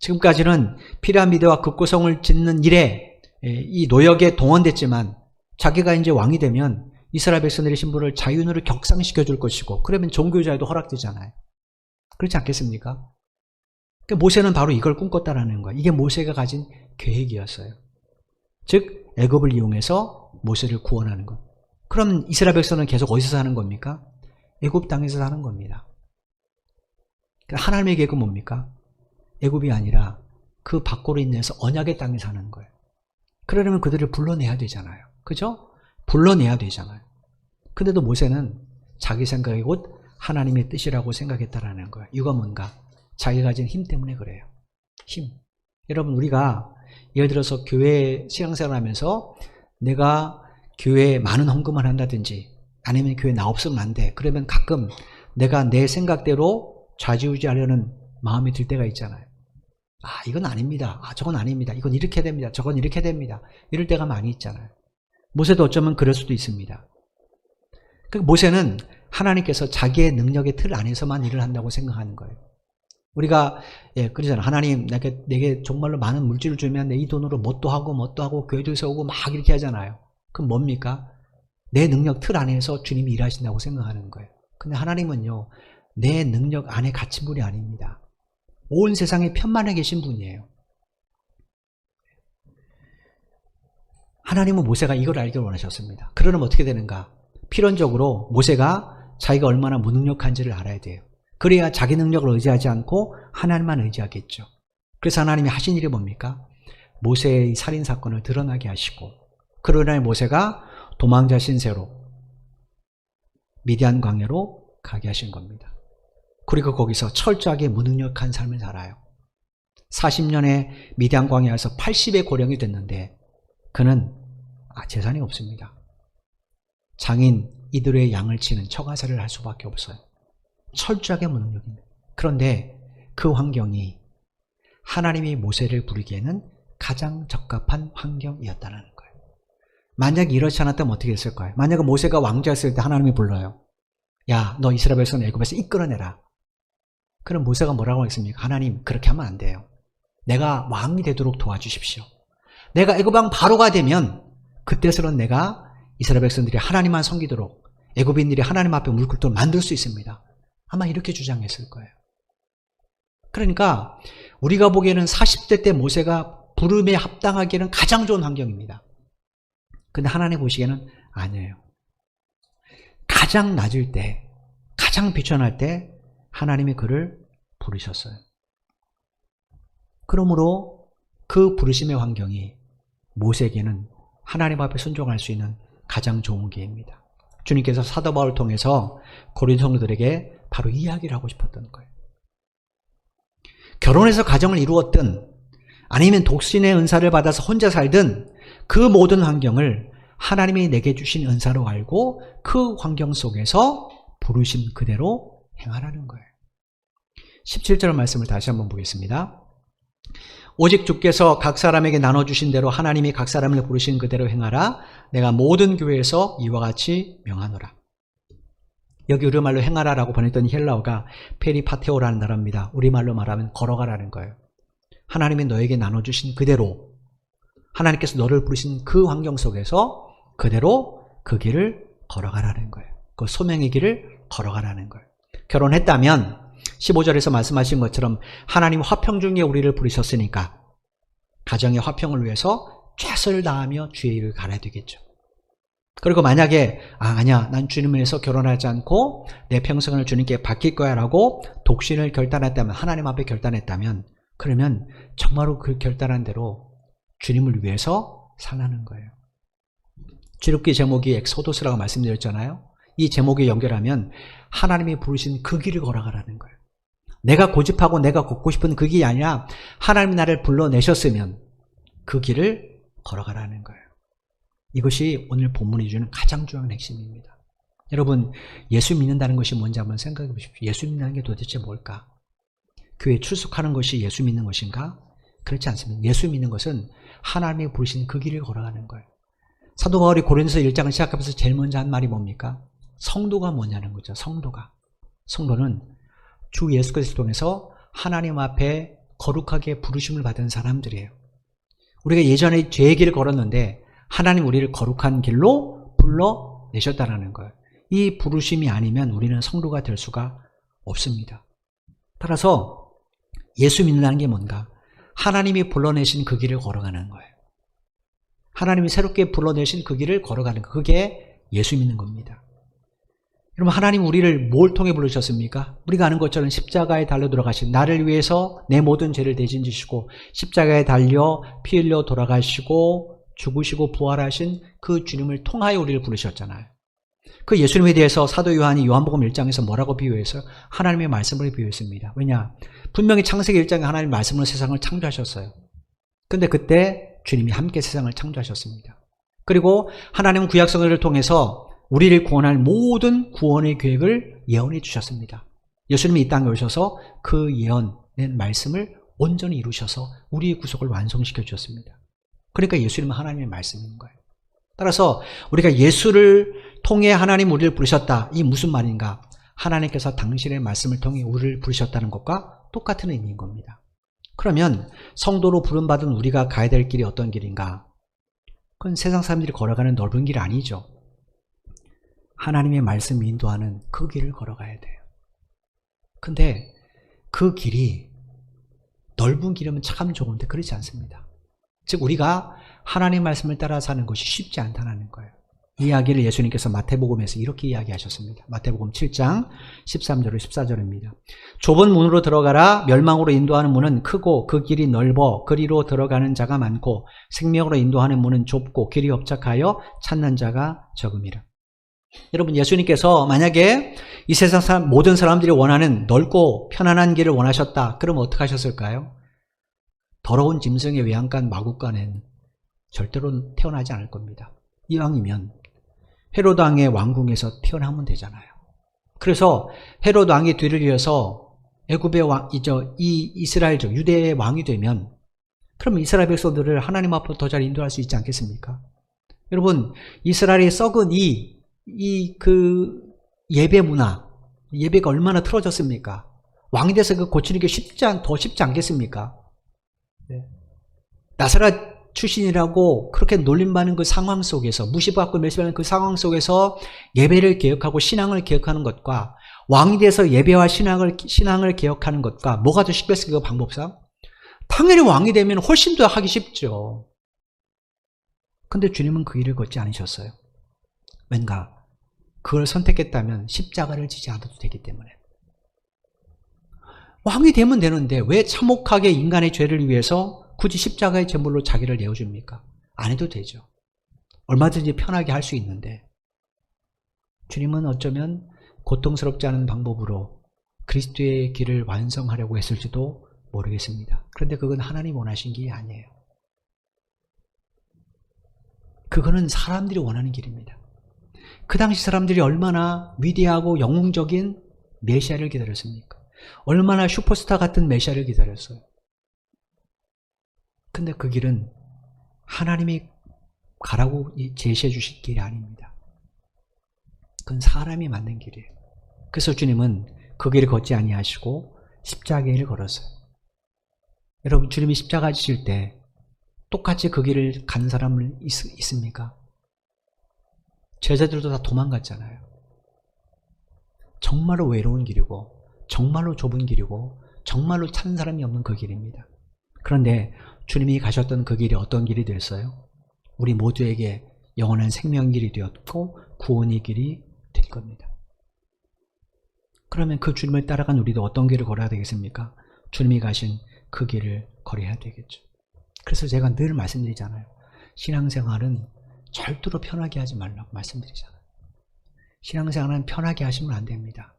지금까지는 피라미드와 급고성을 짓는 일에 이 노역에 동원됐지만 자기가 이제 왕이 되면 이스라엘 백성들의 신분을 자유인으로 격상시켜 줄 것이고, 그러면 종교자유도 허락되잖아요. 그렇지 않겠습니까? 그러니까 모세는 바로 이걸 꿈꿨다라는 거예요. 이게 모세가 가진 계획이었어요. 즉 애굽을 이용해서 모세를 구원하는 것. 그럼 이스라엘 백성은 계속 어디서 사는 겁니까? 애굽 땅에서 사는 겁니다. 하나님의 계획은 뭡니까? 애굽이 아니라 그 밖으로 인해서 언약의 땅에 사는 거예요. 그러려면 그들을 불러내야 되잖아요. 그죠? 불러내야 되잖아요. 근데도 모세는 자기 생각이 곧 하나님의 뜻이라고 생각했다라는 거예요. 이유가 뭔가? 자기가 가진 힘 때문에 그래요. 힘. 여러분, 우리가 예를 들어서 교회 신앙생활 하면서 내가 교회에 많은 헌금을 한다든지 아니면 교회에 나 없으면 안 돼. 그러면 가끔 내가 내 생각대로 좌지우지하려는 마음이 들 때가 있잖아요. 이건 아닙니다. 저건 아닙니다. 이건 이렇게 됩니다. 저건 이렇게 됩니다. 이럴 때가 많이 있잖아요. 모세도 어쩌면 그럴 수도 있습니다. 그러니까 모세는 하나님께서 자기의 능력의 틀 안에서만 일을 한다고 생각하는 거예요. 우리가 그러잖아요. 하나님 내게 정말로 많은 물질을 주면 내 이 돈으로 뭣도 하고 교회도 세우고 막 이렇게 하잖아요. 그럼 뭡니까? 내 능력 틀 안에서 주님이 일하신다고 생각하는 거예요. 근데 하나님은요, 내 능력 안에 갇힌 분이 아닙니다. 온 세상에 편만에 계신 분이에요. 하나님은 모세가 이걸 알기를 원하셨습니다. 그러면 어떻게 되는가? 필연적으로 모세가 자기가 얼마나 무능력한지를 알아야 돼요. 그래야 자기 능력을 의지하지 않고 하나님만 의지하겠죠. 그래서 하나님이 하신 일이 뭡니까? 모세의 살인사건을 드러나게 하시고, 그러나 모세가 도망자 신세로 미디안 광야로 가게 하신 겁니다. 그리고 거기서 철저하게 무능력한 삶을 살아요. 40년의 미디안 광야에서 80의 고령이 됐는데 그는 재산이 없습니다. 장인 이들의 양을 치는 처가살이를 할 수밖에 없어요. 철저하게 무능력입니다. 그런데 그 환경이 하나님이 모세를 부르기에는 가장 적합한 환경이었다는 거예요. 만약 이렇지 않았다면 어떻게 했을까요? 만약 모세가 왕자였을 때 하나님이 불러요. 야, 너 이스라엘 백성을 애굽에서 이끌어내라. 그럼 모세가 뭐라고 했습니까? 하나님, 그렇게 하면 안 돼요. 내가 왕이 되도록 도와주십시오. 내가 애굽 왕 바로가 되면 그때서는 내가 이스라엘 백성들이 하나님만 섬기도록, 애굽인들이 하나님 앞에 무릎 꿇도록 만들 수 있습니다. 아마 이렇게 주장했을 거예요. 그러니까 우리가 보기에는 40대 때 모세가 부름에 합당하기에는 가장 좋은 환경입니다. 근데 하나님 보시기에는 아니에요. 가장 낮을 때, 가장 비천할 때 하나님이 그를 부르셨어요. 그러므로 그 부르심의 환경이 모세에게는 하나님 앞에 순종할 수 있는 가장 좋은 기회입니다. 주님께서 사도 바울을 통해서 고린도 성도들에게 바로 이 이야기를 하고 싶었던 거예요. 결혼해서 가정을 이루었든 아니면 독신의 은사를 받아서 혼자 살든 그 모든 환경을 하나님이 내게 주신 은사로 알고 그 환경 속에서 부르심 그대로 행하라는 거예요. 17절 말씀을 다시 한번 보겠습니다. 오직 주께서 각 사람에게 나눠주신 대로 하나님이 각 사람을 부르신 그대로 행하라. 내가 모든 교회에서 이와 같이 명하노라. 여기 우리말로 행하라라고 번역된 헬라어가 페리파테오라는 단어입니다. 우리말로 말하면 걸어가라는 거예요. 하나님이 너에게 나눠주신 그대로, 하나님께서 너를 부르신 그 환경 속에서 그대로 그 길을 걸어가라는 거예요. 그 소명의 길을 걸어가라는 거예요. 결혼했다면 15절에서 말씀하신 것처럼 하나님 화평 중에 우리를 부르셨으니까 가정의 화평을 위해서 최선을 다하며 주의 일을 갈아야 되겠죠. 그리고 만약에 아니야, 난 주님을 위해서 결혼하지 않고 내 평생을 주님께 바칠 거야 라고 독신을 결단했다면, 하나님 앞에 결단했다면, 그러면 정말로 그 결단한 대로 주님을 위해서 살라는 거예요. 주일기 제목이 엑소도스라고 말씀드렸잖아요. 이 제목에 연결하면 하나님이 부르신 그 길을 걸어가라는 거예요. 내가 고집하고 내가 걷고 싶은 그 길이 아니라 하나님이 나를 불러내셨으면 그 길을 걸어가라는 거예요. 이것이 오늘 본문이 주는 가장 중요한 핵심입니다. 여러분, 예수 믿는다는 것이 뭔지 한번 생각해 보십시오. 예수 믿는다는 게 도대체 뭘까? 교회에 출석하는 것이 예수 믿는 것인가? 그렇지 않습니다. 예수 믿는 것은 하나님이 부르신 그 길을 걸어가는 거예요. 사도 바울이 고린도서 1장을 시작하면서 제일 먼저 한 말이 뭡니까? 성도가 뭐냐는 거죠. 성도가. 성도는 주 예수 그리스도를 통해서 하나님 앞에 거룩하게 부르심을 받은 사람들이에요. 우리가 예전에 죄의 길을 걸었는데 하나님 우리를 거룩한 길로 불러내셨다는 거예요. 이 부르심이 아니면 우리는 성도가 될 수가 없습니다. 따라서 예수 믿는다는 게 뭔가? 하나님이 불러내신 그 길을 걸어가는 거예요. 하나님이 새롭게 불러내신 그 길을 걸어가는 거, 그게 예수 믿는 겁니다. 여러분, 하나님 우리를 뭘 통해 부르셨습니까? 우리가 아는 것처럼 십자가에 달려 돌아가신, 나를 위해서 내 모든 죄를 대신 지시고 십자가에 달려 피 흘려 돌아가시고 죽으시고 부활하신 그 주님을 통하여 우리를 부르셨잖아요. 그 예수님에 대해서 사도 요한이 요한복음 1장에서 뭐라고 비유해서 하나님의 말씀을 비유했습니다. 왜냐? 분명히 창세기 1장에 하나님 말씀으로 세상을 창조하셨어요. 근데 그때 주님이 함께 세상을 창조하셨습니다. 그리고 하나님은 구약성경을 통해서 우리를 구원할 모든 구원의 계획을 예언해 주셨습니다. 예수님이 이 땅에 오셔서 그 예언된 말씀을 온전히 이루셔서 우리의 구속을 완성시켜 주셨습니다. 그러니까 예수님은 하나님의 말씀인 거예요. 따라서 우리가 예수를 통해 하나님 우리를 부르셨다. 이 무슨 말인가? 하나님께서 당신의 말씀을 통해 우리를 부르셨다는 것과 똑같은 의미인 겁니다. 그러면 성도로 부름받은 우리가 가야 될 길이 어떤 길인가? 그건 세상 사람들이 걸어가는 넓은 길 아니죠. 하나님의 말씀이 인도하는 그 길을 걸어가야 돼요. 근데 그 길이 넓은 길이면 참 좋은데 그렇지 않습니다. 즉 우리가 하나님의 말씀을 따라 사는 것이 쉽지 않다는 거예요. 이 이야기를 예수님께서 마태복음에서 이렇게 이야기하셨습니다. 마태복음 7장 13절 14절입니다. 좁은 문으로 들어가라. 멸망으로 인도하는 문은 크고 그 길이 넓어 그리로 들어가는 자가 많고 생명으로 인도하는 문은 좁고 길이 협착하여 찾는 자가 적음이라. 여러분, 예수님께서 만약에 이 세상 모든 사람들이 원하는 넓고 편안한 길을 원하셨다. 그러면 어떻게 하셨을까요? 더러운 짐승의 외양간 마구간엔 절대로 태어나지 않을 겁니다. 이왕이면 헤로드 왕의 왕궁에서 태어나면 되잖아요. 그래서 헤로드 왕의 뒤를 이어서 애굽의 왕이죠, 이 이스라엘적 유대의 왕이 되면 그러면 이스라엘 백성들을 하나님 앞으로 더 잘 인도할 수 있지 않겠습니까? 여러분, 이스라엘이 썩은 그 예배 문화, 예배가 얼마나 틀어졌습니까? 왕이 돼서 그 고치는 게 더 쉽지 않겠습니까? 네. 나사렛 출신이라고 그렇게 놀림받는 그 상황 속에서, 무시받고 멸시받는 그 상황 속에서 예배를 개혁하고 신앙을 개혁하는 것과 왕이 돼서 예배와 신앙을 개혁하는 것과 뭐가 더 쉽겠습니까? 그 방법상? 당연히 왕이 되면 훨씬 더 하기 쉽죠. 근데 주님은 그 일을 걷지 않으셨어요. 왠가 그걸 선택했다면 십자가를 지지 않아도 되기 때문에. 왕이 되면 되는데 왜 참혹하게 인간의 죄를 위해서 굳이 십자가의 제물로 자기를 내어줍니까? 안 해도 되죠. 얼마든지 편하게 할 수 있는데 주님은 어쩌면 고통스럽지 않은 방법으로 그리스도의 길을 완성하려고 했을지도 모르겠습니다. 그런데 그건 하나님 원하신 길이 아니에요. 그거는 사람들이 원하는 길입니다. 그 당시 사람들이 얼마나 위대하고 영웅적인 메시아를 기다렸습니까? 얼마나 슈퍼스타 같은 메시아를 기다렸어요. 근데 그 길은 하나님이 가라고 제시해 주신 길이 아닙니다. 그건 사람이 만든 길이에요. 그래서 주님은 그 길을 걷지 아니하시고 십자가의 길을 걸었어요. 여러분, 주님이 십자가 지실 때 똑같이 그 길을 간 사람은 있습니까? 제자들도 다 도망갔잖아요. 정말로 외로운 길이고 정말로 좁은 길이고 정말로 찾는 사람이 없는 그 길입니다. 그런데 주님이 가셨던 그 길이 어떤 길이 됐어요? 우리 모두에게 영원한 생명 길이 되었고 구원의 길이 될 겁니다. 그러면 그 주님을 따라간 우리도 어떤 길을 걸어야 되겠습니까? 주님이 가신 그 길을 걸어야 되겠죠. 그래서 제가 늘 말씀드리잖아요. 신앙생활은 절대로 편하게 하지 말라고 말씀드리잖아요. 신앙생활은 편하게 하시면 안 됩니다.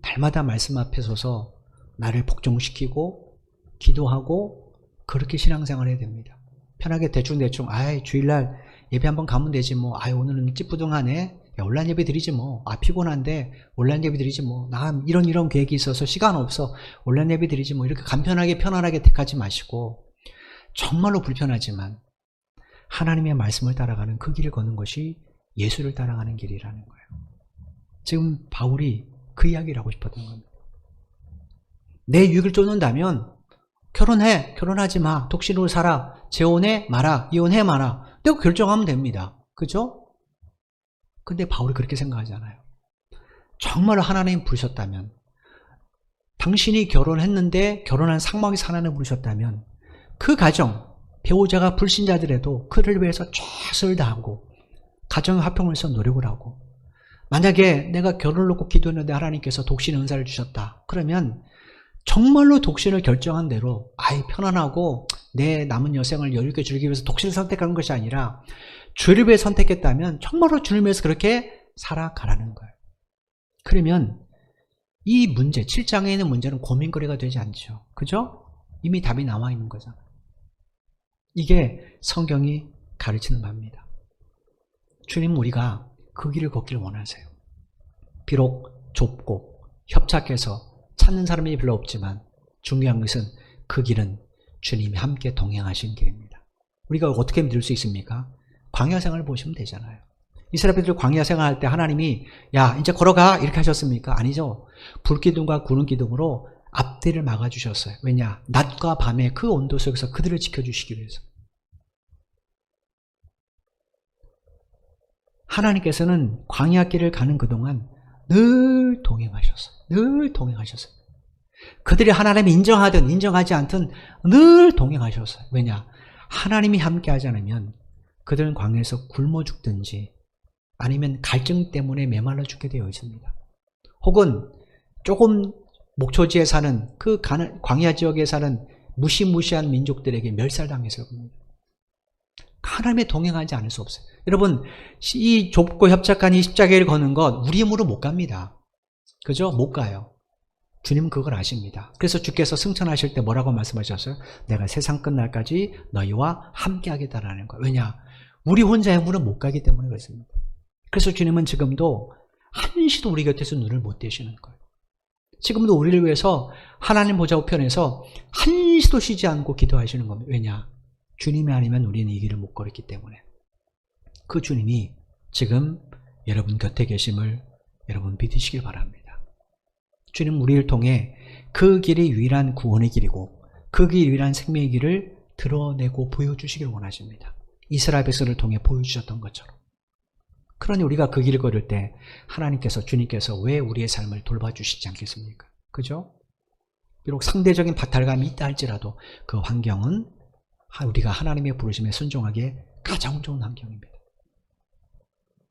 날마다 말씀 앞에 서서 나를 복종시키고 기도하고 그렇게 신앙생활 해야 됩니다. 편하게 대충 아이 주일날 예배 한번 가면 되지 뭐, 아이 오늘은 찌뿌둥하네, 야, 온라인 예배 드리지 뭐, 아 피곤한데 온라인 예배 드리지 뭐, 나 이런 계획이 있어서 시간 없어 온라인 예배 드리지 뭐, 이렇게 간편하게 편안하게 택하지 마시고 정말로 불편하지만 하나님의 말씀을 따라가는 그 길을 걷는 것이 예수를 따라가는 길이라는 거예요. 지금 바울이 그 이야기를 하고 싶었던 겁니다. 내 유익을 쫓는다면 결혼해, 결혼하지 마, 독신으로 살아, 재혼해 마라, 이혼해 마라, 내가 결정하면 됩니다. 그죠? 근데 바울이 그렇게 생각하지 않아요. 정말로 하나님 부르셨다면, 당신이 결혼했는데 결혼한 상황에서 하나님 부르셨다면 그 가정, 배우자가 불신자들에도 그를 위해서 최선을 다하고 가정 화평을 위해서 노력을 하고, 만약에 내가 결혼을 놓고 기도했는데 하나님께서 독신 은사를 주셨다, 그러면 정말로 독신을 결정한 대로 아이 편안하고 내 남은 여생을 여유있게 즐기기 위해서 독신을 선택한 것이 아니라 주를 위해 선택했다면 정말로 주를 위해서 그렇게 살아가라는 거예요. 그러면 이 문제, 7장에 있는 문제는 고민거리가 되지 않죠. 그죠? 이미 답이 나와 있는 거잖아요. 이게 성경이 가르치는 바입니다. 주님, 우리가 그 길을 걷기를 원하세요. 비록 좁고 협착해서 찾는 사람이 별로 없지만 중요한 것은 그 길은 주님이 함께 동행하신 길입니다. 우리가 어떻게 믿을 수 있습니까? 광야 생활을 보시면 되잖아요. 이스라엘들 광야 생활할 때 하나님이 야 이제 걸어가 이렇게 하셨습니까? 아니죠. 불기둥과 구름 기둥으로 앞뒤를 막아주셨어요. 왜냐? 낮과 밤의 그 온도 속에서 그들을 지켜주시기 위해서. 하나님께서는 광야길을 가는 그동안 늘 동행하셨어요. 늘 동행하셨어요. 그들이 하나님을 인정하든 인정하지 않든 늘 동행하셨어요. 왜냐? 하나님이 함께 하지 않으면 그들은 광야에서 굶어 죽든지 아니면 갈증 때문에 메말라 죽게 되어 있습니다. 혹은 조금 목초지에 사는 그 광야 지역에 사는 무시무시한 민족들에게 멸살당했을 겁니다. 하나님의 동행하지 않을 수 없어요. 여러분, 이 좁고 협착한 이 십자가를 거는 것 우리 힘으로 못 갑니다. 그죠? 못 가요. 주님은 그걸 아십니다. 그래서 주께서 승천하실 때 뭐라고 말씀하셨어요? 내가 세상 끝날까지 너희와 함께 하겠다라는 거예요. 왜냐? 우리 혼자 힘으로 못 가기 때문에 그렇습니다. 그래서 주님은 지금도 한시도 우리 곁에서 눈을 못 떼시는 거예요. 지금도 우리를 위해서 하나님 보좌 우편에서 한시도 쉬지 않고 기도하시는 겁니다. 왜냐? 주님이 아니면 우리는 이 길을 못 걸었기 때문에. 그 주님이 지금 여러분 곁에 계심을 여러분 믿으시길 바랍니다. 주님 우리를 통해 그 길이 유일한 구원의 길이고 그 길이 유일한 생명의 길을 드러내고 보여주시길 원하십니다. 이스라엘 백성을 통해 보여주셨던 것처럼. 그러니 우리가 그 길을 걸을 때 하나님께서, 주님께서 왜 우리의 삶을 돌봐주시지 않겠습니까? 그죠? 비록 상대적인 박탈감이 있다 할지라도 그 환경은 우리가 하나님의 부르심에 순종하기에 가장 좋은 환경입니다.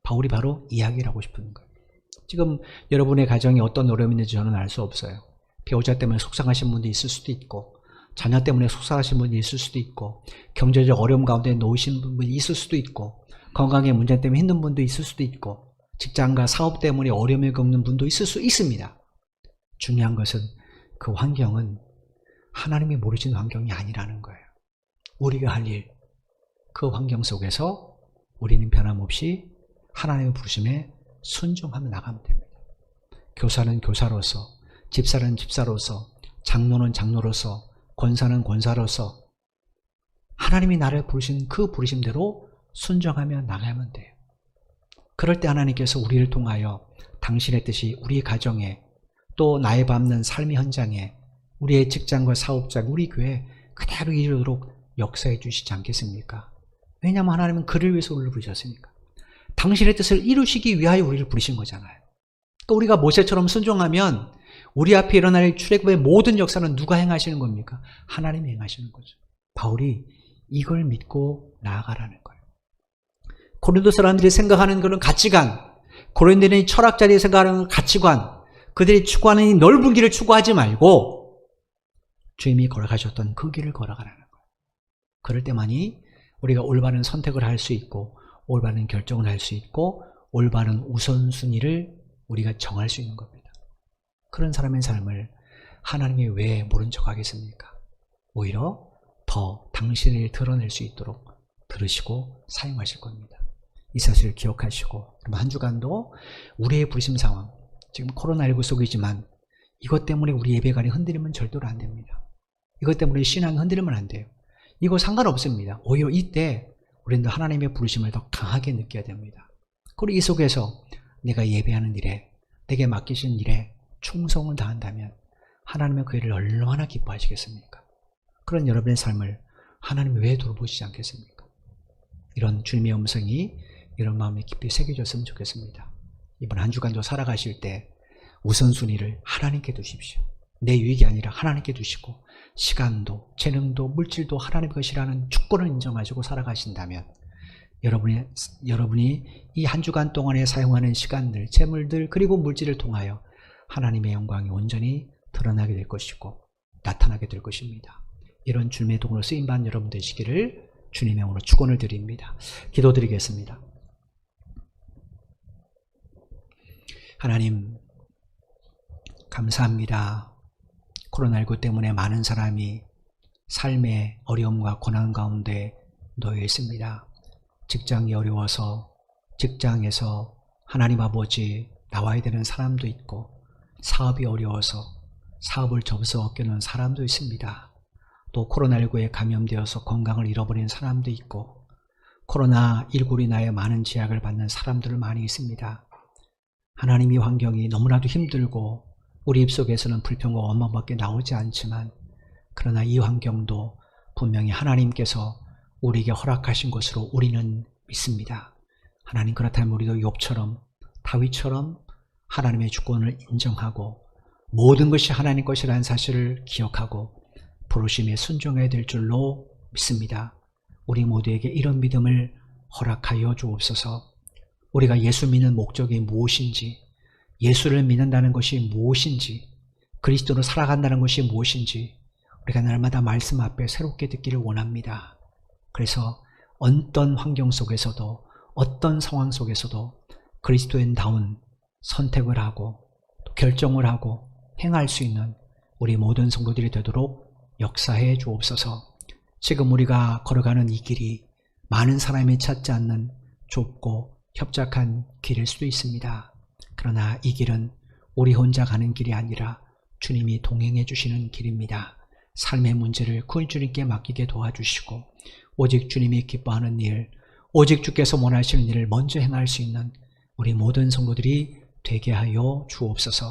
바울이 바로 이야기를 하고 싶은 거예요. 지금 여러분의 가정에 어떤 어려움이 있는지 저는 알 수 없어요. 배우자 때문에 속상하신 분도 있을 수도 있고, 자녀 때문에 속상하신 분이 있을 수도 있고, 경제적 어려움 가운데 놓이신 분이 있을 수도 있고, 건강의 문제 때문에 힘든 분도 있을 수도 있고, 직장과 사업 때문에 어려움을 겪는 분도 있을 수 있습니다. 중요한 것은 그 환경은 하나님이 모르시는 환경이 아니라는 거예요. 우리가 할 일, 그 환경 속에서 우리는 변함없이 하나님의 부르심에 순종하며 나가면 됩니다. 교사는 교사로서, 집사는 집사로서, 장로는 장로로서, 권사는 권사로서 하나님이 나를 부르신 그 부르심대로 순종하며 나가면 돼요. 그럴 때 하나님께서 우리를 통하여 당신의 뜻이 우리 가정에, 또 나의 밟는 삶의 현장에, 우리의 직장과 사업장, 우리 교회에 그대로 이루도록 역사해 주시지 않겠습니까? 왜냐하면 하나님은 그를 위해서 우리를 부르셨으니까. 당신의 뜻을 이루시기 위하여 우리를 부르신 거잖아요. 또 우리가 모세처럼 순종하면 우리 앞에 일어날 출애굽의 모든 역사는 누가 행하시는 겁니까? 하나님이 행하시는 거죠. 바울이 이걸 믿고 나아가라는 거예요. 고린도 사람들이 생각하는 그런 가치관, 고린도인의 철학자들이 생각하는 가치관, 그들이 추구하는 이 넓은 길을 추구하지 말고 주님이 걸어가셨던 그 길을 걸어가라는 거예요. 그럴 때만이 우리가 올바른 선택을 할 수 있고, 올바른 결정을 할 수 있고, 올바른 우선순위를 우리가 정할 수 있는 겁니다. 그런 사람의 삶을 하나님이 왜 모른 척 하겠습니까? 오히려 더 당신을 드러낼 수 있도록 들으시고 사용하실 겁니다. 이 사실을 기억하시고, 그럼 한 주간도 우리의 부르심 상황, 지금 코로나19 속이지만 이것 때문에 우리 예배관이 흔들리면 절대로 안 됩니다. 이것 때문에 신앙이 흔들리면 안 돼요. 이거 상관없습니다. 오히려 이때 우리는 하나님의 부르심을 더 강하게 느껴야 됩니다. 그리고 이 속에서 내가 예배하는 일에, 내게 맡기신 일에 충성을 다한다면 하나님의 그 일을 얼마나 기뻐하시겠습니까? 그런 여러분의 삶을 하나님이 왜 돌보시지 않겠습니까? 이런 주님의 음성이 이런 마음에 깊이 새겨졌으면 좋겠습니다. 이번 한 주간도 살아가실 때 우선순위를 하나님께 두십시오. 내 유익이 아니라 하나님께 두시고, 시간도 재능도 물질도 하나님의 것이라는 주권을 인정하시고 살아가신다면 여러분이 이 한 주간 동안에 사용하는 시간들, 재물들, 그리고 물질을 통하여 하나님의 영광이 온전히 드러나게 될 것이고 나타나게 될 것입니다. 이런 주님의 도구로 쓰임받는 여러분 되시기를 주님의 이름으로 축원을 드립니다. 기도드리겠습니다. 하나님 감사합니다. 코로나19 때문에 많은 사람이 삶의 어려움과 고난 가운데 놓여 있습니다. 직장이 어려워서 직장에서 하나님 아버지 나와야 되는 사람도 있고, 사업이 어려워서 사업을 접수 얻기는 사람도 있습니다. 또 코로나19에 감염되어서 건강을 잃어버린 사람도 있고, 코로나19로 인하여 많은 제약을 받는 사람들 많이 있습니다. 하나님, 이 환경이 너무나도 힘들고 우리 입속에서는 불평과 원망밖에 나오지 않지만, 그러나 이 환경도 분명히 하나님께서 우리에게 허락하신 것으로 우리는 믿습니다. 하나님, 그렇다면 우리도 욥처럼, 다윗처럼 하나님의 주권을 인정하고 모든 것이 하나님 것이라는 사실을 기억하고 부르심에 순종해야 될 줄로 믿습니다. 우리 모두에게 이런 믿음을 허락하여 주옵소서. 우리가 예수 믿는 목적이 무엇인지, 예수를 믿는다는 것이 무엇인지, 그리스도로 살아간다는 것이 무엇인지 우리가 날마다 말씀 앞에 새롭게 듣기를 원합니다. 그래서 어떤 환경 속에서도, 어떤 상황 속에서도 그리스도인다운 선택을 하고 또 결정을 하고 행할 수 있는 우리 모든 성도들이 되도록 역사해 주옵소서. 지금 우리가 걸어가는 이 길이 많은 사람이 찾지 않는 좁고 협착한 길일 수도 있습니다. 그러나 이 길은 우리 혼자 가는 길이 아니라 주님이 동행해 주시는 길입니다. 삶의 문제를 그 주님께 맡기게 도와주시고, 오직 주님이 기뻐하는 일, 오직 주께서 원하시는 일을 먼저 행할 수 있는 우리 모든 성도들이 되게 하여 주옵소서.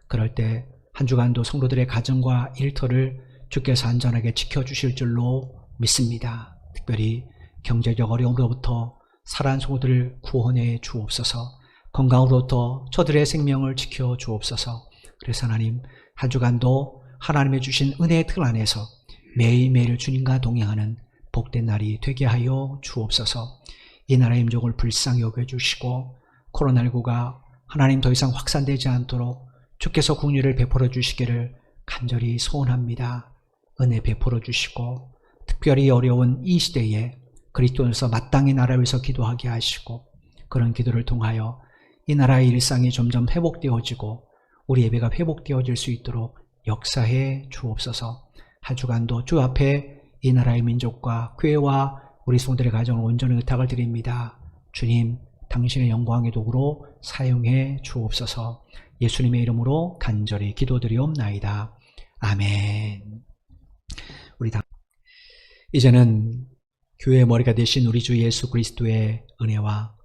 그럴 때 한 주간도 성도들의 가정과 일터를 주께서 안전하게 지켜주실 줄로 믿습니다. 특별히 경제적 어려움으로부터 살아난 성도들을 구원해 주옵소서. 건강으로부터 저들의 생명을 지켜 주옵소서. 그래서 하나님, 한 주간도 하나님의 주신 은혜의 틀 안에서 매일매일 주님과 동행하는 복된 날이 되게 하여 주옵소서. 이 나라의 민족을 불쌍히 여겨주시고 코로나19가 하나님 더 이상 확산되지 않도록 주께서 긍휼을 베풀어 주시기를 간절히 소원합니다. 은혜 베풀어 주시고 특별히 어려운 이 시대에 그리스도에서 마땅히 나라를 위해서 기도하게 하시고, 그런 기도를 통하여 이 나라의 일상이 점점 회복되어지고 우리 예배가 회복되어질 수 있도록 역사해 주옵소서. 한 주간도 주 앞에 이 나라의 민족과 교회와 우리 성도들의 가정을 온전히 의탁을 드립니다. 주님, 당신의 영광의 도구로 사용해 주옵소서. 예수님의 이름으로 간절히 기도드리옵나이다. 아멘. 이제는 교회의 머리가 되신 우리 주 예수 그리스도의 은혜와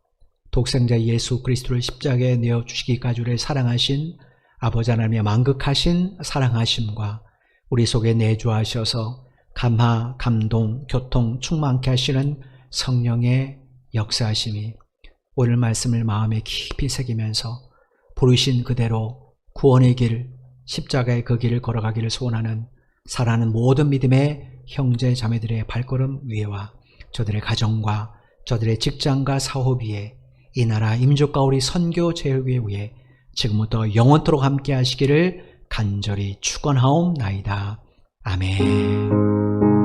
독생자 예수 그리스도를 십자가에 내어주시기까지를 사랑하신 아버지 하나님의 만극하신 사랑하심과 우리 속에 내주하셔서 감화, 감동, 교통 충만케 하시는 성령의 역사하심이 오늘 말씀을 마음에 깊이 새기면서 부르신 그대로 구원의 길, 십자가의 그 길을 걸어가기를 소원하는 사랑하는 모든 믿음의 형제 자매들의 발걸음 위에와 저들의 가정과 저들의 직장과 사업 위에 이 나라 임족과 우리 선교 제일교회 위에 지금부터 영원토록 함께 하시기를 간절히 축원하옵나이다. 아멘.